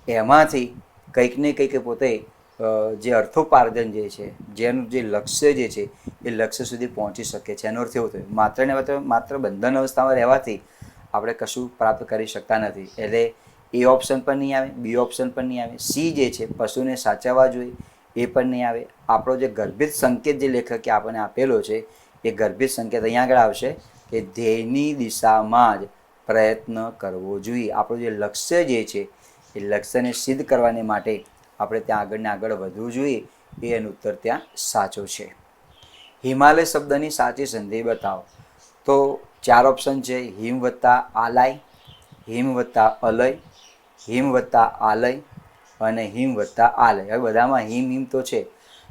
એમાંથી કંઈક ને કંઈક પોતે જે અર્થોપાર્જન જે છે, જેનું જે લક્ષ્ય જે છે એ લક્ષ્ય સુધી પહોંચી શકે છે. એનો અર્થ એવો થયો માત્ર ને માત્ર બંધન અવસ્થામાં રહેવાથી આપણે કશું પ્રાપ્ત કરી શકતા નથી. એટલે એ ઓપ્શન પણ નહીં આવે, બી ઓપ્શન પણ નહીં આવે, સી જે છે પશુને સાચવવા જોઈએ એ પણ નહીં આવે. આપણો જે ગર્ભિત સંકેત જે લેખકે આપણને આપેલો છે એ ગર્ભિત સંકેત અહીંયા આગળ આવશે કે ધ્યેયની દિશામાં જ પ્રયત્ન કરવો જોઈએ. આપણું જે લક્ષ્ય જે છે એ લક્ષ્યને સિદ્ધ કરવાને માટે આપણે ત્યાં આગળ વધવું જોઈએ. એનો ઉત્તર ત્યાં સાચો છે. હિમાલય શબ્દની સાચી સંધિ બતાવો. તો 4 ઓપ્શન છે: હિમ વત્તા આલાય, હિમ વત્તા અલય, હિમ વત્તા આલય અને હિમ વત્તા આલય. હવે બધામાં હિમ હિમ તો છે.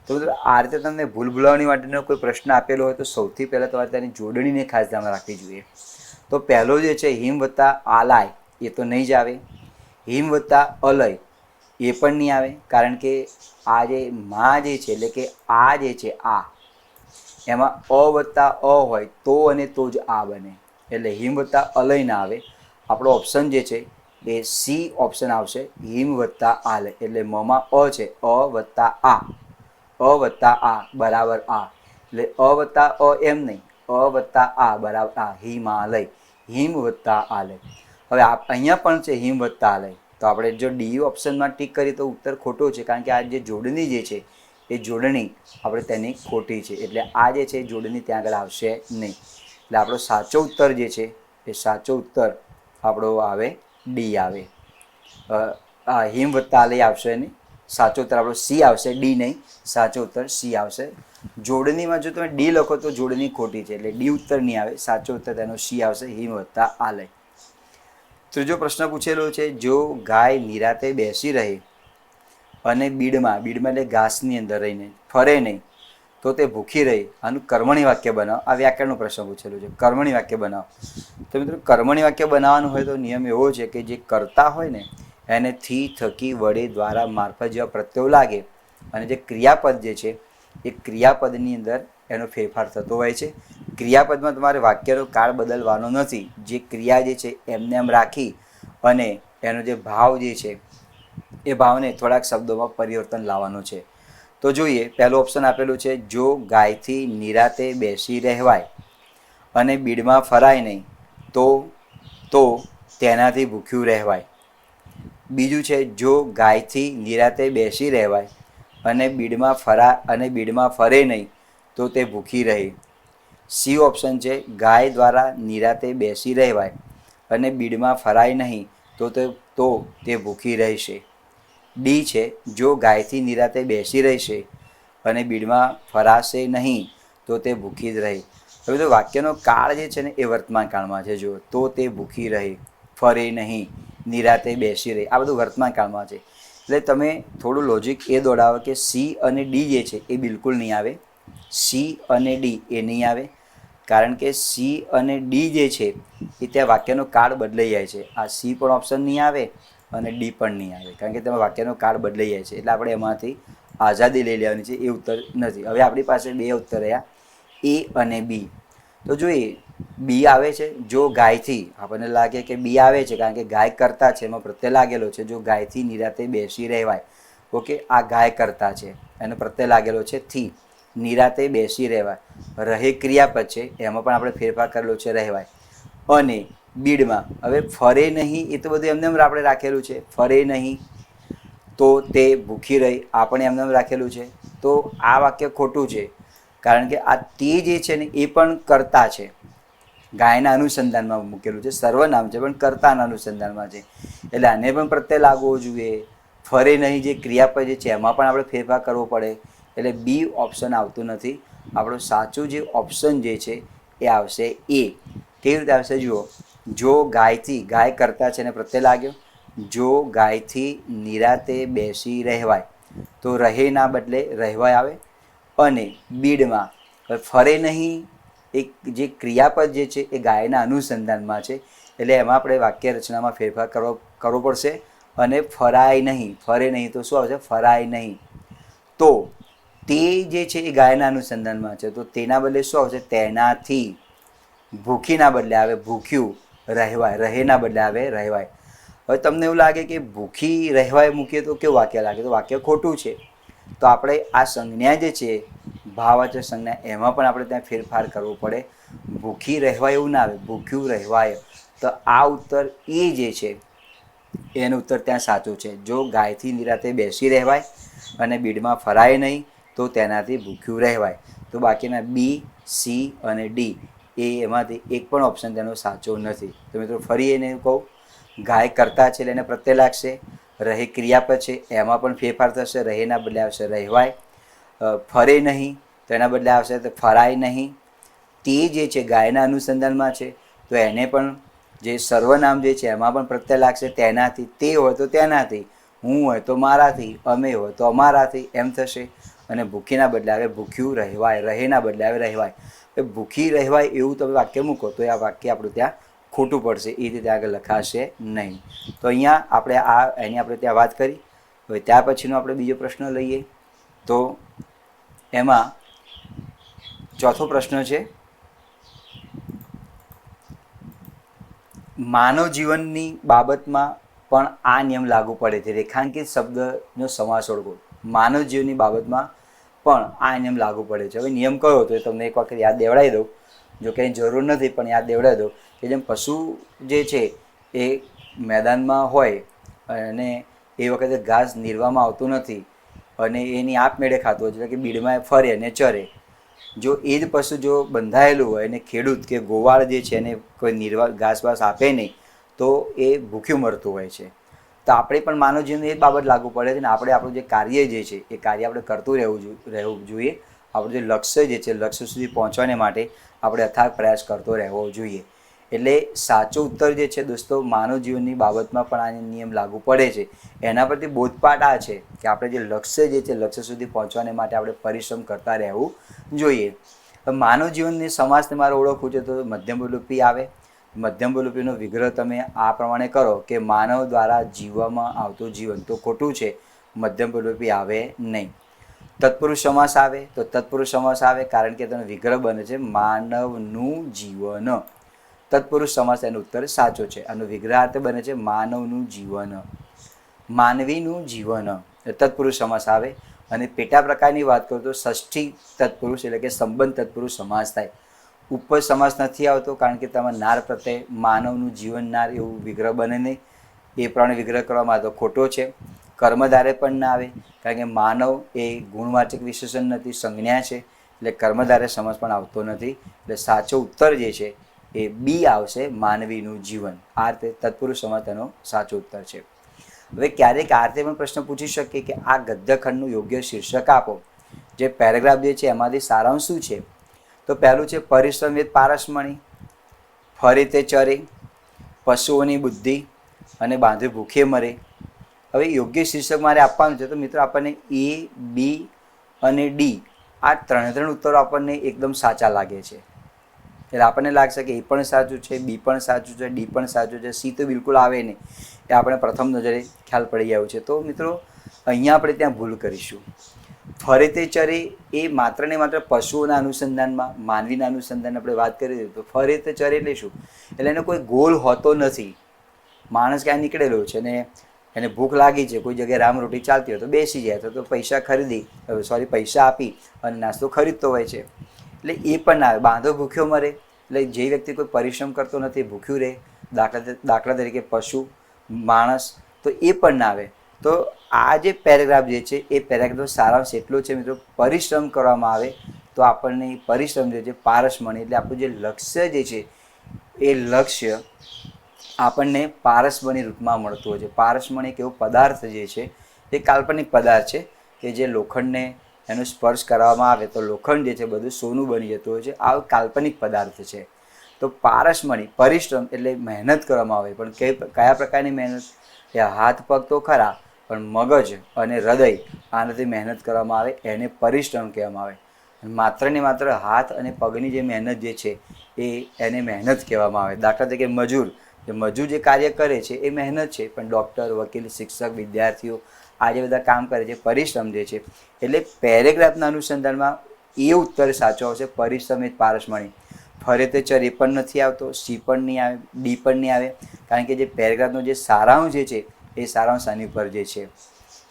તો મિત્રો આ રીતે તમને ભૂલ ભૂલાવવાની માટેનો કોઈ પ્રશ્ન આપેલો હોય તો સૌથી પહેલાં તમારે તેની જોડણીને ખાસ ધ્યાનમાં રાખવી જોઈએ. તો પહેલો જે છે હિમ વત્તા આલાય એ તો નહીં જ આવે. હિમ વત્તા અલય એ પણ નહીં આવે, કારણ કે આ જે માં જે છે એટલે કે આ જે છે આ એમાં અ વત્તા અ હોય તો અને તો જ આ બને, એટલે હિમ વત્તા અલય ના આવે. આપણો ઓપ્શન જે છે એ સી ઓપ્શન આવશે, હિમ વત્તા આલય. એટલે મમાં અ છે, અ વત્તા આ, અ વત્તા આ બરાબર આ, એટલે અ વત્તા અ એમ નહીં, અ વત્તા આ બરાબર આ, હિમાલય, હિમ વત્તા આલય. હવે અહીંયા પણ છે હિમ વત્તા આલય, તો આપણે જો ડી ઓપ્શનમાં ટીક કરીએ તો ઉત્તર ખોટો છે, કારણ કે આ જે જોડણી જે છે એ જોડણી આપણે તેની ખોટી છે, એટલે આ જે છે જોડણી ત્યાં આગળ આવશે નહીં. એટલે આપણો સાચો ઉત્તર જે છે એ સાચો ઉત્તર આપણો આવે ડી આવે. હિમ વત્તા આલય આવશે નહીં, સાચો ઉત્તર આપણો સી આવશે, ડી નહીં, સાચો ઉત્તર સી આવશે. જોડણીમાં જો તમે ડી લખો તો જોડણી ખોટી છે, એટલે ડી ઉત્તર નહીં આવે, સાચો ઉત્તર તેનો સી આવશે, હિમ વત્તા આલય. ત્રીજો પ્રશ્ન પૂછેલો છે: જો ગાય નિરાતે બેસી રહે અને બીડમાં એટલે ઘાસની અંદર રહીને ફરે નહીં તો તે ભૂખી રહી, આનું કર્મણી વાક્ય બનાવો. આ વ્યાકરણનો પ્રશ્ન પૂછેલો છે, કર્મણી વાક્ય બનાવો. તો મિત્રો કર્મણી વાક્ય બનાવવાનું હોય તો નિયમ એવો છે કે જે કરતા હોય ને એને થી, થકી, વડે, દ્વારા, મારફત જેવા પ્રત્યયો લાગે, અને જે ક્રિયાપદ જે છે એ ક્રિયાપદની અંદર એનો ફેરફાર થતો હોય છે. ક્રિયાપદમાં તમારે વાક્યનો કાળ બદલવાનો નથી, જે ક્રિયા જે છે એમને એમ રાખી અને એનો જે ભાવ જે છે એ ભાવને થોડાક શબ્દોમાં પરિવર્તન લાવવાનું છે. તો જોઈએ, પહેલું ઓપ્શન આપેલું છે: જો ગાયથી નિરાતે બેસી રહેવાય અને બીડમાં ફરાય નહીં તો તેનાથી ભૂખ્યું રહેવાય. બીજું છે: જો ગાયથી નિરાતે બેસી રહેવાય અને બીડમાં ફરે નહીં તો તે ભૂખી રહે. સી ઓપ્શન છે: ગાય દ્વારા નિરાતે બેસી રહેવાય અને બીડમાં ફરાય નહીં તો તે ભૂખી રહેશે. ડી છે: જો ગાયથી નિરાતે બેસી રહેશે અને બીડમાં ફરાશે નહીં તો તે ભૂખી જ રહે. હવે તો વાક્યનો કાળ જે છે ને એ વર્તમાન કાળમાં છે. જો તો તે ભૂખી રહે, ફરે નહીં, નિરાતે બેસી રહે, આ બધું વર્તમાન કાળમાં છે. એટલે તમે થોડું લોજિક એ દોડાવો કે સી અને ડી જે છે એ બિલકુલ નહીં આવે. સી અને ડી એ નહીં આવે, કારણ કે સી અને ડી જે છે એ ત્યાં વાક્યનો કાળ બદલાઈ જાય છે. આ સી પણ ઓપ્શન નહીં આવે અને ડી પણ નહીં આવે, કારણ કે તેમાં વાક્યનો કાળ બદલાઈ જાય છે. એટલે આપણે એમાંથી આઝાદી લઈ લેવાની છે, એ ઉત્તર નથી. હવે આપણી પાસે બે ઉત્તર રહ્યા, એ અને બી. તો જોઈએ, બી આવે છે: જો ગાયથી, આપણને લાગે કે બી આવે છે કારણ કે ગાય કરતા છે, એમાં પ્રત્યય લાગેલો છે. જો ગાયથી નિરાતે બેસી રહેવાય, ઓકે, આ ગાય કરતા છે, એનો પ્રત્યય લાગેલો છે થી, નિરાતે બેસી રહેવાય, રહે ક્રિયાપદ છે, એમાં પણ આપણે ફેરફાર કરેલો છે રહેવાય, અને બીડમાં હવે ફરે નહીં એ તો બધું એમને એમ આપણે રાખેલું છે, ફરે નહીં તો તે ભૂખી રહી આ પણ એમને એમ રાખેલું છે. તો આ વાક્ય ખોટું છે, કારણ કે આ તે જે છે ને એ પણ કરતા છે, ગાયના અનુસંધાનમાં મૂકેલું છે, સર્વનામ છે પણ કર્તાના અનુસંધાનમાં છે, એટલે આને પણ પ્રત્યય લાગવો જોઈએ. ફરે નહીં જે ક્રિયાપદ જે છે એમાં પણ આપણે ફેરફાર કરવો પડે, એટલે બી ઓપ્શન આવતું નથી. આપણું સાચું જે ઓપ્શન જે છે એ આવશે એ. કેવી રીતે આવશે જુઓ: જો ગાયથી, ગાય કરતા છે એને પ્રત્યય લાગ્યો, જો ગાયથી નિરાતે બેસી રહેવાય તો રહે ના બદલે રહેવાય આવે, અને બીડમાં ફરે નહીં એક જે ક્રિયાપદ જે છે એ ગાયના અનુસંધાનમાં છે, એટલે એમાં આપણે વાક્ય રચનામાં ફેરફાર કરવો પડશે. અને ફરાય નહીં, ફરે નહીં તો શું આવશે? ફરાય નહીં. તો તે જે છે એ ગાયના અનુસંધાનમાં છે, તો તેના બદલે શું આવશે? તેનાથી. ભૂખીના બદલે આવે ભૂખ્યું, રહેવાય, રહેના બદલે આવે રહેવાય. હવે તમને એવું લાગે કે ભૂખી રહેવાય મૂકીએ તો કેવું વાક્ય લાગે? તો વાક્ય ખોટું છે. તો આપણે આ સંજ્ઞા જે છે ભાવવાચક સંજ્ઞા, એમાં પણ આપણે ત્યાં ફેરફાર કરવો પડે. ભૂખી રહેવાય એવું ના આવે, ભૂખ્યું રહેવાય. તો આ ઉત્તર એ જે છે એનો ઉત્તર ત્યાં સાચો છે. જો ગાયથી નિરાતે બેસી રહેવાય અને બીડમાં ફરાય નહીં તો તેનાથી ભૂખ્યું રહેવાય. તો બાકીના બી, સી અને ડી એ એમાંથી એક પણ ઓપ્શન તેનો સાચો નથી. તો મિત્રો ફરી એને કહું, ગાય કરતા છે એટલે એને પ્રત્યય લાગશે, રહે ક્રિયાપદ છે એમાં પણ ફેરફાર થશે, રહેના બદલે આવશે રહેવાય, ફરે નહીં, તો એના બદલે આવશે તો ફરાય નહીં. તે જે છે ગાયના અનુસંધાનમાં છે, તો એને પણ જે સર્વનામ જે છે એમાં પણ પ્રત્યય લાગશે તેનાથી. તે હોય તો તેનાથી, હું હોય તો મારાથી, અમે હોય તો અમારાથી, એમ થશે. અને ભૂખીના બદલે આવે ભૂખ્યું રહેવાય, રહેના બદલે આવે રહેવાય. ભૂખી રહેવાય એવું તમે વાક્ય મૂકો તો આ વાક્ય આપણું ત્યાં ખોટું પડશે, એ રીતે આગળ લખાશે નહીં. તો અહીંયા આપણે એની આપણે ત્યાં વાત કરી. હવે ત્યાર પછીનો આપણે બીજો પ્રશ્ન લઈએ. તો એમાં ચોથો પ્રશ્ન છે, માનવ જીવનની બાબતમાં પણ આ નિયમ લાગુ પડે છે. રેખાંકિત શબ્દનો સમાસ ઓળખો. માનવ જીવનની બાબતમાં પણ આ નિયમ લાગુ પડે છે. હવે નિયમ કયો હતો એ તમને એક વખત યાદ દેવડાવી દઉં, જો કંઈ જરૂર નથી પણ યાદ દેવડાવી દઉં કે જેમ પશુ જે છે એ મેદાનમાં હોય અને એ વખતે ઘાસ નીરવામાં આવતું નથી અને એની આપમેળે ખાતું હોય, એટલે કે બીડમાં ફરે અને ચરે. જો એ જ પશુ જો બંધાયેલું હોય અને ખેડૂત કે ગોવાળ જે છે એને કોઈ નિર્વા ઘાસ બાસ આપે નહીં તો એ ભૂખ્યું મરતું હોય છે. તો આપણે પણ માનવ જીવનને એ જ બાબત લાગુ પડે છે ને. આપણે આપણું જે કાર્ય જે છે એ કાર્ય આપણે કરતું રહેવું જોઈએ. આપણું જે લક્ષ્ય જે છે લક્ષ્ય સુધી પહોંચવાને માટે આપણે અથાગ પ્રયાસ કરતો રહેવો જોઈએ. એટલે સાચો ઉત્તર જે છે દોસ્તો, માનવ જીવનની બાબતમાં પણ આ નિયમ લાગુ પડે છે. એના પરથી બોધપાઠ આ છે કે આપણે જે લક્ષ્ય જે છે લક્ષ્ય સુધી પહોંચવાને માટે આપણે પરિશ્રમ કરતા રહેવું જોઈએ. માનવ જીવનની સમાસને મારે ઓળખવું છે તો મધ્યમ બહુરૂપી આવે. મધ્યમ બહુરૂપીનો વિગ્રહ તમે આ પ્રમાણે કરો કે માનવ દ્વારા જીવવામાં આવતું જીવન, તો ખોટું છે, મધ્યમ બહુરૂપી આવે નહીં. તત્પુરુષ સમાસ આવે તો તત્પુરુષ સમાસ આવે, કારણ કે તેનો વિગ્રહ બને છે માનવનું જીવન. તત્પુરુષ સમાસ એનો ઉત્તર સાચો છે. આનો વિગ્રહાર્થ બને છે માનવનું જીવન, માનવીનું જીવન, તત્પુરુષ સમાસ આવે. અને પેટા પ્રકારની વાત કરું તો ષષ્ઠી તત્પુરુષ એટલે કે સંબંધ તત્પુરુષ સમાસ થાય. ઉપર સમાસ નથી આવતો કારણ કે તમે નાર પ્રત્યે માનવનું જીવન નાર એવું વિગ્રહ બને નહીં. એ પ્રમાણે વિગ્રહ કરવામાં આવે તો ખોટો છે. કર્મધારે પણ ના આવે કારણ કે માનવ એ ગુણવાચક વિશેષણ નથી, સંજ્ઞા છે, એટલે કર્મધારે સમાસ પણ આવતો નથી. એટલે સાચો ઉત્તર જે છે એ બી આવશે, માનવીનું જીવન. આ રીતે તત્પુરુષ સમાસ તેનો સાચો ઉત્તર છે. હવે ક્યારેક આ રીતે પણ પ્રશ્ન પૂછી શકીએ કે આ ગદ્યખંડનું યોગ્ય શીર્ષક આપો. જે પેરેગ્રાફ જે છે એમાંથી સારાંશ શું છે? તો પહેલું છે પરિશ્રમ વેદ પારસમણી, ફરે તે ચરે, પશુઓની બુદ્ધિ અને બાંધે ભૂખે મરે. હવે યોગ્ય શીર્ષક મારે આપવાનું છે તો મિત્રો આપણને એ, બી અને ડી આ ત્રણ ઉત્તરો આપણને એકદમ સાચા લાગે છે. એટલે આપણને લાગશે કે એ પણ સાચું છે, બી પણ સાચું છે, ડી પણ સાચું છે, સી તો બિલકુલ આવે નહીં. એ આપણે પ્રથમ નજરે ખ્યાલ પડી ગયો છે. તો મિત્રો અહીંયા આપણે ત્યાં ભૂલ કરીશું. ફરે તે ચરે એ માત્ર ને માત્ર પશુઓના અનુસંધાનમાં, માનવીના અનુસંધાન આપણે વાત કરી તો ફરે તે ચરે એટલે શું? એટલે એનો કોઈ ગોલ હોતો નથી. માણસ ક્યાં નીકળેલો છે ને એને ભૂખ લાગી છે, કોઈ જગ્યાએ રામ રોટી ચાલતી હોય તો બેસી જાય તો પૈસા આપી અને નાસ્તો ખરીદતો હોય છે. એટલે એ પણ ના આવે. બાંધો ભૂખ્યો મરે એટલે જે વ્યક્તિ કોઈ પરિશ્રમ કરતો નથી ભૂખ્યું રહે, દાખલા તરીકે પશુ, માણસ, તો એ પણ ના આવે. તો આ જે પેરેગ્રાફ જે છે એ પેરેગ્રાફનો સારાંશ એટલો છે મિત્રો, પરિશ્રમ કરવામાં આવે તો આપણને પરિશ્રમ જે છે પારસમણી એટલે આપણું જે લક્ષ્ય જે છે એ લક્ષ્ય આપણને પારસમણી રૂપમાં મળતું હોય છે. પારસમણી એક એવો પદાર્થ જે છે એ કાલ્પનિક પદાર્થ છે કે જે લોખંડને એનો સ્પર્શ કરવામાં આવે તો લોખંડ જે છે બધું સોનું બની જતું હોય છે. આ કાલ્પનિક પદાર્થ છે. તો પારસમણી, પરિશ્રમ એટલે મહેનત કરવામાં આવે. પણ કયા પ્રકારની મહેનત? એ હાથ પગ તો ખરા પણ મગજ અને હૃદય આનાથી મહેનત કરવામાં આવે એને પરિશ્રમ કહેવામાં આવે. માત્ર ને માત્ર હાથ અને પગની જે મહેનત જે છે એને મહેનત કહેવામાં આવે. દાખલા તરીકે મજૂર જે કાર્ય કરે છે એ મહેનત છે, પણ ડૉક્ટર, વકીલ, શિક્ષક, વિદ્યાર્થીઓ આ જે બધા કામ કરે છે પરિશ્રમ જે છે. એટલે પેરેગ્રાફના અનુસંધાનમાં એ ઉત્તર સાચો આવશે, પરિશ્રમ એ પારસમણી. ફરે તે ચર એ પણ નથી આવતો, સી પણ નહીં આવે, ડી પણ નહીં આવે, કારણ કે જે પેરેગ્રાફનો જે સારાંશ જે છે એ સારાંશ આની ઉપર જે છે.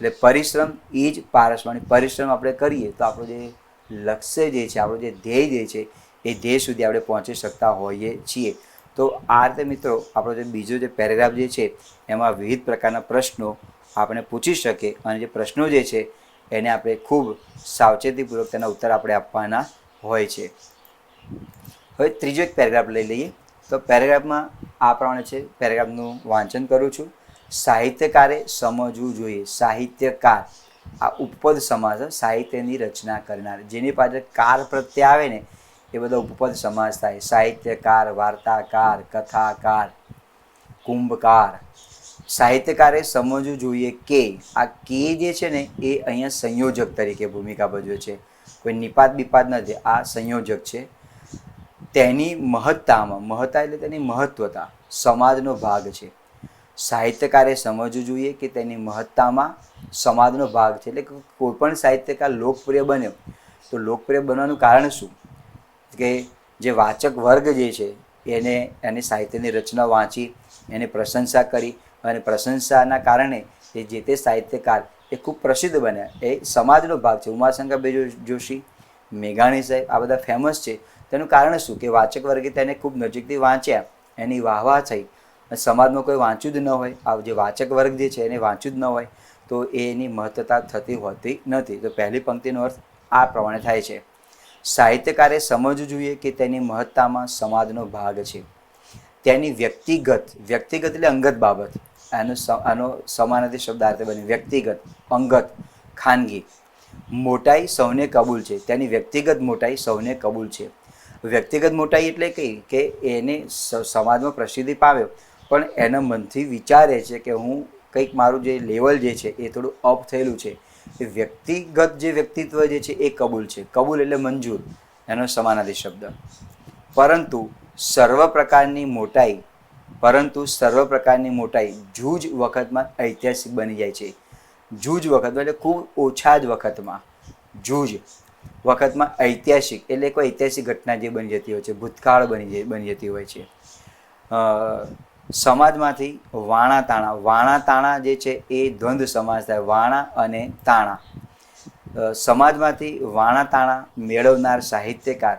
એટલે પરિશ્રમ એ જ પારસમણી. પરિશ્રમ આપણે કરીએ તો આપણું જે લક્ષ્ય જે છે, આપણું જે ધ્યેય જે છે એ ધ્યેય સુધી આપણે પહોંચી શકતા હોઈએ છીએ. તો આ રીતે મિત્રો આપણો જે બીજો જે પેરેગ્રાફ જે છે એમાં વિવિધ પ્રકારના પ્રશ્નો આપણે પૂછી શકીએ અને જે પ્રશ્નો જે છે એને આપણે ખૂબ સાવચેતીપૂર્વક તેના ઉત્તર આપણે આપવાના હોય છે. હવે ત્રીજો એક પેરેગ્રાફ લઈ લઈએ. તો પેરેગ્રાફમાં આ પ્રમાણે છે, પેરેગ્રાફનું વાંચન કરું છું. સાહિત્યકારે સમજવું જોઈએ. સાહિત્યકાર આ ઉપપદ સમાસ સાહિત્યની રચના કરનાર. જેની પાછળ કાર પ્રત્યે આવે ને એ બધા ઉપપદ સમાસ થાય. સાહિત્યકાર, વાર્તાકાર, કથાકાર, કુંભકાર. સાહિત્યકારે સમજવું જોઈએ કે આ કે જે છે ને એ અહીંયા સંયોજક તરીકે ભૂમિકા ભજવે છે. કોઈ નિપાત બિપાત નથી, આ સંયોજક છે. તેની મહત્તામાં, મહત્તા એટલે તેની મહત્વતા, સમાજનો ભાગ છે. સાહિત્યકારે સમજવું જોઈએ કે તેની મહત્તામાં સમાજનો ભાગ છે. એટલે કોઈ પણ સાહિત્યકાર લોકપ્રિય બન્યો તો લોકપ્રિય બનવાનું કારણ શું? કે જે વાચક વર્ગ જે છે એની સાહિત્યની રચના વાંચી, એની પ્રશંસા કરી અને પ્રશંસાના કારણે એ જે તે સાહિત્યકાર એ ખૂબ પ્રસિદ્ધ બન્યા. એ સમાજનો ભાગ છે. ઉમાશંકરભાઈ જોશી, મેઘાણી સાહેબ, આ બધા ફેમસ છે. તેનું કારણ શું? કે વાચક વર્ગે તેને ખૂબ નજીકથી વાંચ્યા, એની વાહવાહ થઈ. સમાજમાં કોઈ વાંચ્યું જ ન હોય, આ જે વાચક વર્ગ જે છે એને વાંચ્યું જ ન હોય તો એની મહત્વતા થતી હોતી નથી. તો પહેલી પંક્તિનો અર્થ આ પ્રમાણે થાય છે. સાહિત્યકારે સમજવું જોઈએ કે તેની મહત્તામાં સમાજનો ભાગ છે. તેની વ્યક્તિગત, વ્યક્તિગત એટલે અંગત બાબત, આનો સમાનાર્થી શબ્દાર્થ બને. વ્યક્તિગત, અંગત, ખાનગી મોટાઈ સૌને કબૂલ છે. તેની વ્યક્તિગત મોટાઈ સૌને કબૂલ છે. વ્યક્તિગત મોટાઈ એટલે કઈ? કે એને સમાજમાં પ્રસિદ્ધિ પામ્યો પણ એના મનથી વિચારે છે કે હું કંઈક મારું જે લેવલ જે છે એ થોડું અપ થયેલું છે. એ વ્યક્તિગત જે વ્યક્તિત્વ જે છે એ કબૂલ છે. કબૂલ એટલે મંજૂર, એનો સમાનાર્થી શબ્દ. પરંતુ સર્વ પ્રકારની મોટાઈ જૂજ વખતમાં ઐતિહાસિક બની જાય છે. જૂજ વખતમાં એટલે ખૂબ ઓછા જ વખતમાં, જૂજ વખતમાં ઐતિહાસિક એટલે કોઈ ઐતિહાસિક ઘટના જે બની જતી હોય છે, ભૂતકાળ બની જતી હોય છે. સમાજમાંથી વાણા તાણા, વાણા તાણા જે છે એ દ્વંદ્વ સમાસ થાય, વાણા અને તાણા. સમાજમાંથી વાણા તાણા મેળવનાર સાહિત્યકાર.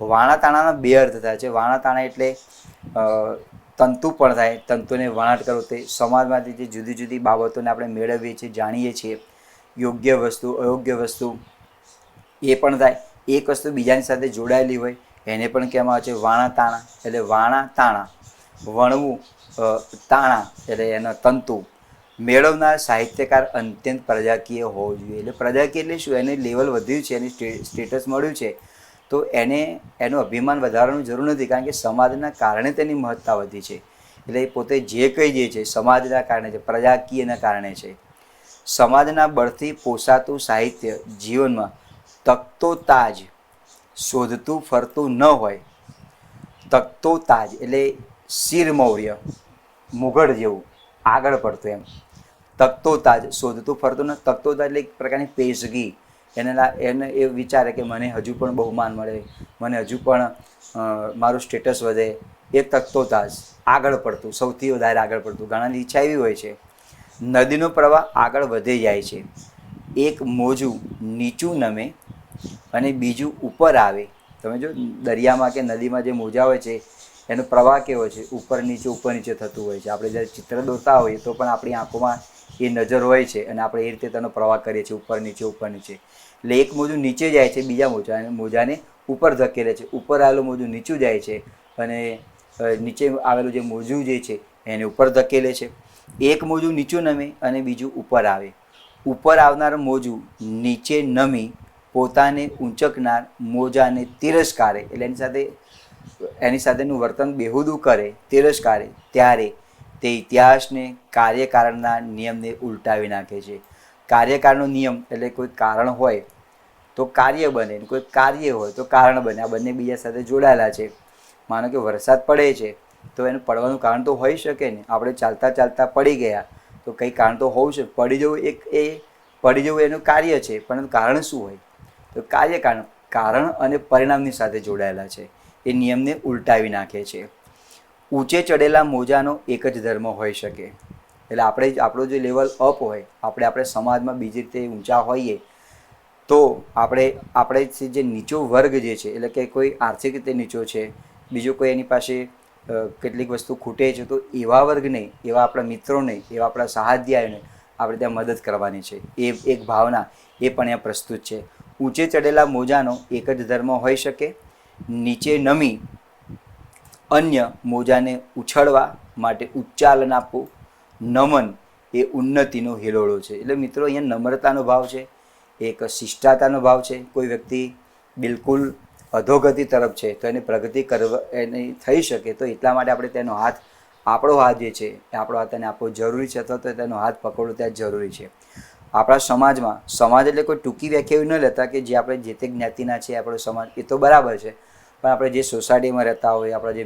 વાણા તાણાના બે અર્થ થાય છે. વાણા તાણા એટલે તંતુ પણ થાય, તંતુને વણાટ કરો. તે સમાજમાંથી જે જુદી જુદી બાબતોને આપણે મેળવીએ છીએ, જાણીએ છીએ, યોગ્ય વસ્તુ, અયોગ્ય વસ્તુ, એ પણ થાય. એક વસ્તુ બીજાની સાથે જોડાયેલી હોય એને પણ કહેવામાં આવે છે વાણા તાણા. એટલે વાણા તાણા, વણવું, તાણા એટલે એના તંતુ. મેળવનાર સાહિત્યકાર અત્યંત પ્રજાકીય હોવો જોઈએ. એટલે પ્રજાકીય એટલે શું? એને લેવલ વધ્યું છે, એની સ્ટેટસ મળ્યું છે તો એનું અભિમાન વધારવાની જરૂર નથી, કારણ કે સમાજના કારણે તેની મહત્તા વધી છે. એટલે એ પોતે જે કંઈ જે છે સમાજના કારણે છે, પ્રજાકીયના કારણે છે. સમાજના બળથી પોસાતું સાહિત્ય જીવનમાં તકતો તાજ શોધતું ફરતું ન હોય. તકતો તાજ એટલે શિરમૌર્ય, મુઘડ જેવું આગળ પડતું એમ. તકતો તાજ શોધતું ફરતું ન. તકતો તાજ એટલે એક પ્રકારની પેશગી. એને એ વિચારે કે મને હજુ પણ બહુમાન મળે, મને હજુ પણ મારું સ્ટેટસ વધે. એ તકતો તાજ આગળ પડતું, સૌથી વધારે આગળ પડતું. ઘણાની ઈચ્છા એવી હોય છે. નદીનો પ્રવાહ આગળ વધે જાય છે. એક મોજું નીચું નમે અને બીજું ઉપર આવે. તમે જો દરિયામાં કે નદીમાં જે મોજા હોય છે એનો પ્રવાહ કેવો છે? ઉપર નીચે થતું હોય છે. આપણે જ્યારે ચિત્ર દોરતા હોઈએ તો પણ આપણી આંખોમાં એ નજર હોય છે અને આપણે એ રીતે તેનો પ્રવાહ કરીએ છીએ, ઉપર નીચે ઉપર નીચે. એટલે એક મોજું નીચે જાય છે, બીજા મોજાને ઉપર ધકેલે છે. ઉપર આવેલું મોજું નીચું જાય છે અને નીચે આવેલું જે મોજું જે છે એને ઉપર ધકેલે છે. એક મોજું નીચું નમે અને બીજું ઉપર આવે. ઉપર આવનાર મોજું નીચે નમી પોતાને ઊંચકનાર મોજાને તિરસ્કારે, એટલે એની સાથેનું વર્તન બેહુદું કરે, તિરસ્કારે, ત્યારે તે ઇતિહાસને, કાર્યકારણના નિયમને ઉલટાવી નાખે છે. કાર્યકારણનો નિયમ એટલે કોઈ કારણ હોય તો કાર્ય બને, કોઈ કાર્ય હોય તો કારણ બને. આ બંને બીજા સાથે જોડાયેલા છે. માનો કે વરસાદ પડે છે તો એનું પડવાનું કારણ તો હોઈ શકે ને. આપણે ચાલતા ચાલતા પડી ગયા તો કંઈ કારણ તો હોવું છે. પડી જવું એનું કાર્ય છે, પણ કારણ શું હોય? તો કારણ અને પરિણામની સાથે જોડાયેલા છે. એ નિયમને ઉલટાવી નાખે છે. ઊંચે ચડેલા મોજાનો એક જ ધર્મ હોઈ શકે. એટલે આપણો જે લેવલ અપ હોય, આપણે સમાજમાં બીજી રીતે ઊંચા હોઈએ તો આપણે જે નીચો વર્ગ જે છે, એટલે કે કોઈ આર્થિક રીતે નીચો છે, બીજો કોઈ એની પાસે કેટલીક વસ્તુ ખૂટે છે, તો એવા વર્ગ નહીં, એવા આપણા મિત્રો નહીં, એવા આપણા સહાધ્યાયને આપણે ત્યાં મદદ કરવાની છે. એ એક ભાવના એ પણ અહીંયા પ્રસ્તુત છે. ઊંચે ચડેલા મોજાનો એક જ ધર્મ હોઈ શકે. નીચે નમી અન્ય મોજાને ઉછળવા માટે ઉચ્ચાલન આપવું. નમન એ ઉન્નતિનો હિલોળો છે. એટલે મિત્રો અહીંયા નમ્રતાનો ભાવ છે, એક શિષ્ટાતાનો ભાવ છે. કોઈ વ્યક્તિ બિલકુલ અધોગતિ તરફ છે તો એની પ્રગતિ કરવા એની થઈ શકે તો એટલા માટે આપણે તેનો હાથ, આપણો હાથ જે છે એ આપણો હાથ એને આપવો જરૂરી છે, અથવા તો તેનો હાથ પકડવો ત્યાં જરૂરી છે. આપણા સમાજમાં, સમાજ એટલે કોઈ ટૂંકી વ્યાખ્યા ન લેતા કે જે આપણે જે તે જ્ઞાતિના છે આપણો સમાજ, એ તો બરાબર છે, પણ આપણે જે સોસાયટીમાં રહેતા હોય, આપણા જે